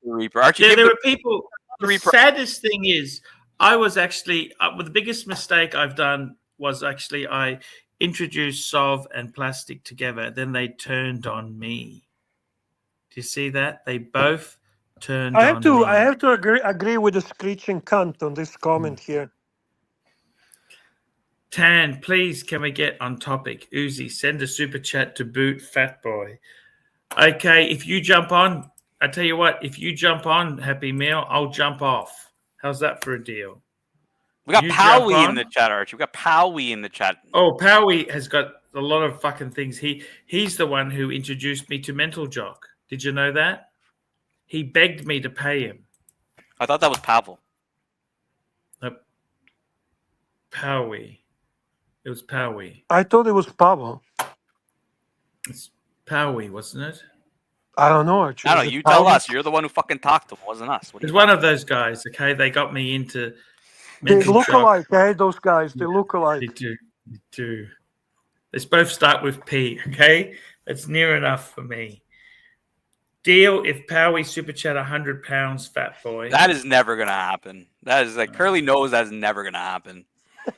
Reaper. Archie, there are people. The saddest thing is, I was actually the biggest mistake I've done was actually I introduced Sov and Plastic together. Then they turned on me. Do you see that? They both turned on me. I have to agree with the screeching cunt on this comment here. Tan, please, can we get on topic? Uzi, send a super chat to Boot Fat Boy. Okay, if you jump on, I tell you what, if you jump on, Happy Meal, I'll jump off. How's that for a deal? We got You jump Powie in on? the chat, Archie. We got Powie in the chat. Oh, Powie has got a lot of fucking things. He's the one who introduced me to Mental Jock. Did you know that? He begged me to pay him. I thought that was Pavel. Powie. It was Powie. I thought it was Pablo. It's Powie, wasn't it? I don't know. Actually. I don't Is know. it You tell Pablo? us. You're the one who fucking talked to him. It wasn't us. What are It's you one talking of those guys, okay? They got me into They Mental look Jock. alike, eh? Those guys. They look They alike. do. They do. They both start with P, okay? That's near enough for me. Deal if Powie super chat £100, Fat Boy. That is never gonna happen. That is like Curly knows that's never gonna happen.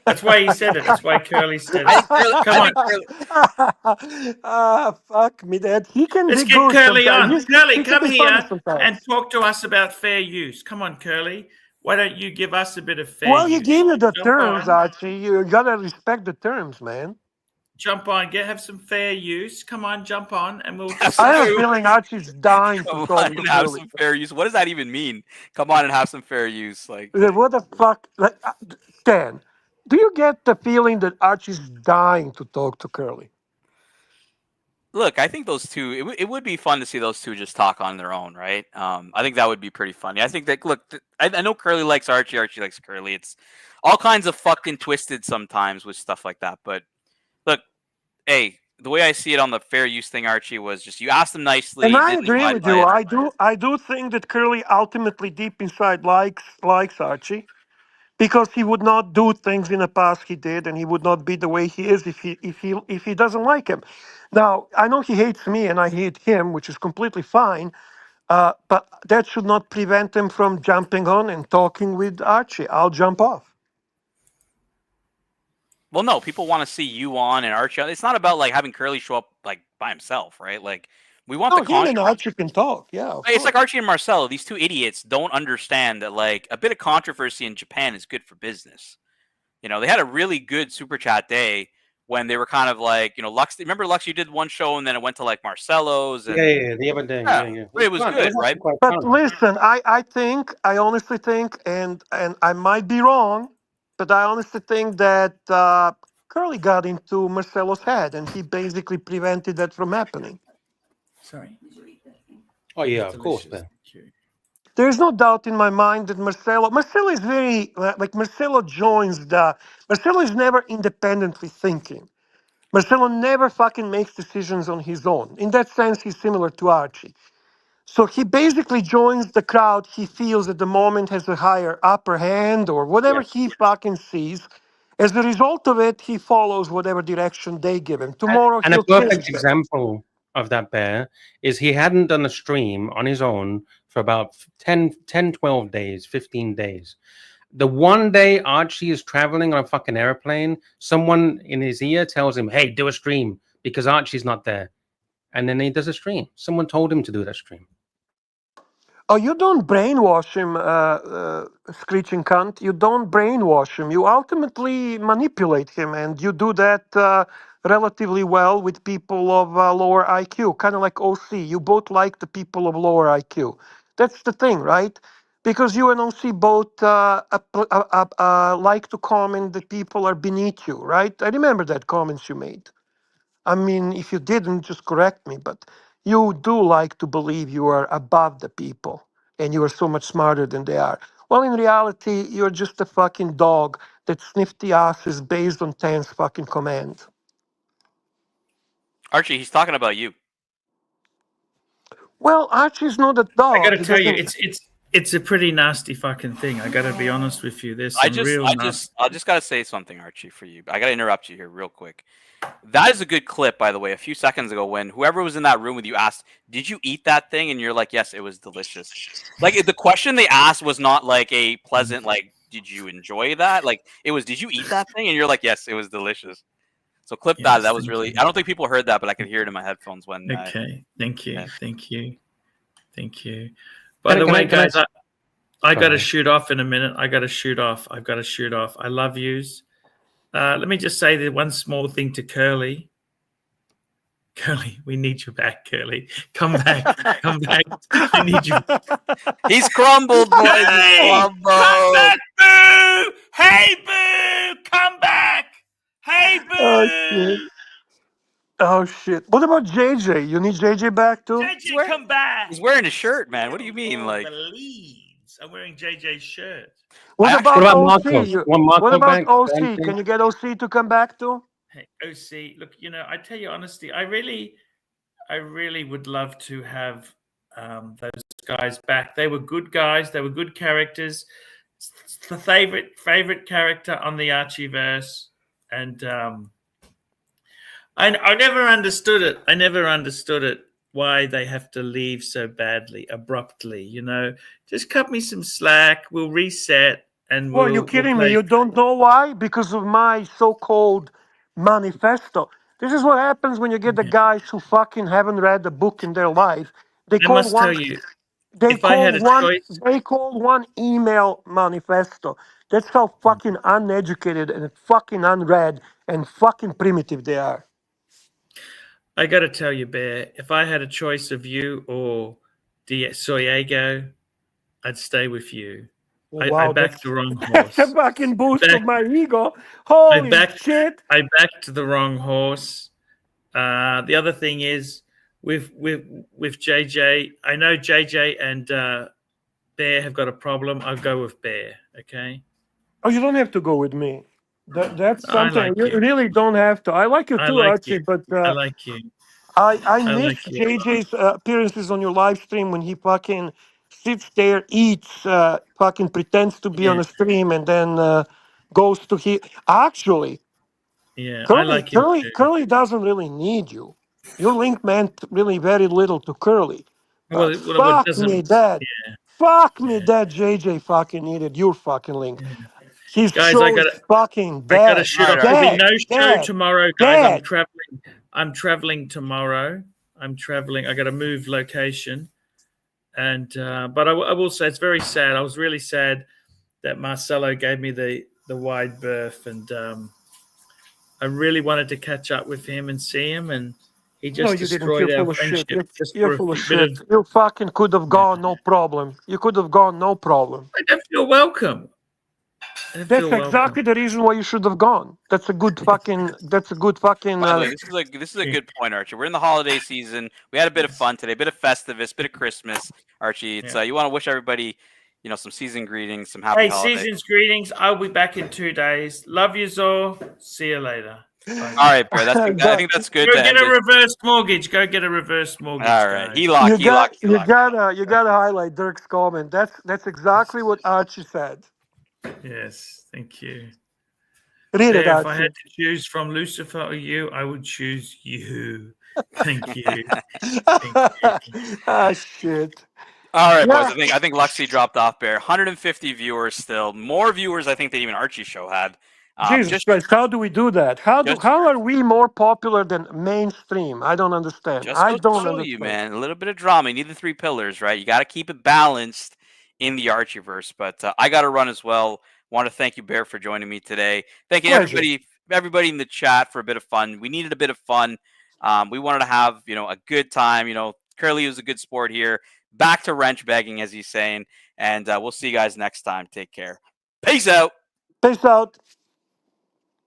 That's why he said it. That's why Curly said I it. think Curly, Come on. Fuck me, Dad. He can Let's be get good Curly sometimes. on. Curly, He can come be funny here sometimes. and talk to us about fair use. Come on, Curly. Why don't you give us a bit of fair Well, use? you gave you the Jump terms, on. Archie. You gotta respect the terms, man. Jump on. Have some fair use. Come on, jump on, and we'll I discuss. have a feeling Archie's dying to come talk on to and have Curly. some fair use. What does that even mean? Come on and have some fair use. Like, What the fuck? Like, Dan, do you get the feeling that Archie's dying to talk to Curly? look, I think those two. It would be fun to see those two just talk on their own, right? I think that would be pretty funny. I think that I know Curly likes Archie. Archie likes Curly. It's all kinds of fucking twisted sometimes with stuff like that. But look, hey, the way I see it on the fair use thing, Archie, was just you asked him nicely, And I didn't agree abide with by you. it. I do think that Curly ultimately deep inside likes Archie. Because he would not do things in the past he did, and he would not be the way he is if he doesn't like him. Now I know he hates me, and I hate him, which is completely fine. But that should not prevent him from jumping on and talking with Archie. I'll jump off. Well, no, people want to see you on and Archie on. It's not about like having Curly show up like by himself, right? Like we want No, the him and controversy. Archie can talk. Yeah, of It's course. like Archie and Marcelo. These two idiots don't understand that like a bit of controversy in Japan is good for business. You know, they had a really good super chat day when they were kind of like, Lux. Remember, Lux, you did one show and then it went to like Marcelo's and Yeah, the other day. Yeah. it was fun. good, It was right? actually quite But fun. listen, I honestly think, and I might be wrong, but I honestly think that Curly got into Marcelo's head, and he basically prevented that from happening. Sorry. Oh yeah, of course, Delicious. Ben. Thank you. There's no doubt in my mind that Marcelo is very like Marcelo is never independently thinking. Marcelo never fucking makes decisions on his own. In that sense, he's similar to Archie. So he basically joins the crowd he feels at the moment has a higher upper hand or whatever Yeah. he fucking sees. As a result of it, he follows whatever direction they give him. Tomorrow And a he'll change perfect that. example of that, Bear, is he hadn't done a stream on his own for about 10, 12 days, 15 days. The one day Archie is traveling on a fucking airplane, someone in his ear tells him, hey, do a stream because Archie's not there. And then he does a stream. Someone told him to do that stream. Oh, you don't brainwash him, screeching cunt. You don't brainwash him. You ultimately manipulate him, and you do that relatively well with people of lower IQ, kind of like OC. You both like the people of lower IQ. That's the thing, right? Because you and OC both like to comment that people are beneath you, right? I remember that comments you made. I mean, if you didn't, just correct me, but you do like to believe you are above the people and you are so much smarter than they are. Well, in reality, you're just a fucking dog that sniffed the asses based on Tan's fucking command. Archie, he's talking about you. Well, Archie's not a I dog. got to He tell you, doesn't- it's a pretty nasty fucking thing. I got to be honest with you. There's I some real nasty. just gotta say something, Archie, for you. I gotta interrupt you here real quick. That is a good clip, by the way. A few seconds ago, when whoever was in that room with you asked, "Did you eat that thing?" and you're like, "Yes, it was delicious." Like the question they asked was not like a pleasant, like, "Did you enjoy that?" Like it was, "Did you eat that thing?" and you're like, "Yes, it was delicious." So clip that. Yes, That was thank really. you. I don't think people heard that, but I could hear it in my headphones when. Okay, thank you, yeah. thank you, thank you. By the Can way, I- guys, I got to Sorry. shoot off in a minute. I got to shoot off. I've got to shoot off. I love yous. Let me just say the one small thing to Curly. Curly, we need you back, Curly. Come back. Come back. We need you. He's crumbled, boys. He's Hey! crumbled. Come back, Boo! Hey, Boo! Come back! Hey, Boo! Oh shit. Oh shit. What about JJ? You need JJ back too? JJ, come back! He's wearing a shirt, man. What do you mean? Oh, Like, the leaves. I'm wearing JJ's shirt. What I about What about OC? Marco? You- Want Marco What about back? OC? Can you get OC to come back too? Hey, OC, look, I tell you honestly, I really would love to have those guys back. They were good guys. They were good characters. It's the favorite character on the Archieverse, and I never understood it. I never understood it. Why they have to leave so badly, abruptly? Just cut me some slack. We'll reset, and Well, you're we'll kidding me. play. You don't know why? Because of my so-called manifesto. This is what happens when you get the guys who fucking haven't read the book in their life. They I call must tell one. you, They if I had call a one. choice, They call one email manifesto. That's how fucking uneducated and fucking unread and fucking primitive they are. I got to tell you, Bear, if I had a choice of you or Soyego, I'd stay with you. I Wow, backed the wrong that's a horse. fucking boost Back- of my ego. I Holy backed, shit! I backed the wrong horse. The other thing is with JJ, I know JJ and Bear have got a problem. I'll go with Bear. Okay. Oh, you don't have to go with me. That's I something like you you. really don't have to. I like you I too, like you. Archie, but I like you. I I miss like you. JJ's appearances on your live stream when he fucking sits there, eats, fucking pretends to be on Yeah. a stream, and then goes to he. Actually, Yeah. I like him too. Curly doesn't really need you. Your link meant really very little to Curly. Well, But it fuck doesn't. me, Dad. Yeah. Fuck me, Dad. JJ fucking needed your fucking link. His Guys, I show is gotta fucking I gotta dead. shoot off. All There'll be Dead. no show Dead. tomorrow, guys. I'm Dead. traveling. I'm traveling tomorrow. I'm traveling. I got to move location, and but I will say it's very sad. I was really sad that Marcelo gave me the wide berth, and I really wanted to catch up with him and see him, and he No, just you didn't. destroyed You're our full of shit. friendship just You're for a full of bit of. shit. You fucking could have gone, no problem. You could have gone, no problem. I don't feel welcome. I don't That's feel welcome. exactly the reason why you should have gone. That's a good fucking. That's a good fucking. by the way, this is a good point, Archie. We're in the holiday season. We had a bit of fun today, a bit of Festivus, bit of Christmas, Archie. It's you want to wish everybody, some season greetings, some happy Hey, holidays. season's greetings. I'll be back in 2 days. Love you, all. See you later. All right, Bear. I think that's good. Go to get end a it. reverse mortgage. Go get a reverse mortgage. All right, guys. HELOC, you gotta highlight Dirk's comment. That's exactly what Archie said. Yes, thank you. Read it, If I Archie. had to choose from Lucifer or you, I would choose you. Thank you. Ah, shit. All right, Yeah. boys. I think Luxy dropped off. Bear. 150 viewers still. More viewers, I think, than even Archie's show had. Jesus Christ, how do we do that? How are we more popular than mainstream? I don't understand. Just I goes to don't show understand. you, man. A little bit of drama. You need the 3 pillars, right? You got to keep it balanced in the Archieverse. But I got to run as well. Want to thank you, Bear, for joining me today. Thank you, everybody in the chat for a bit of fun. We needed a bit of fun. We wanted to have a good time. Curly was a good sport here. Back to wrench begging, as he's saying. And we'll see you guys next time. Take care. Peace out. Peace out.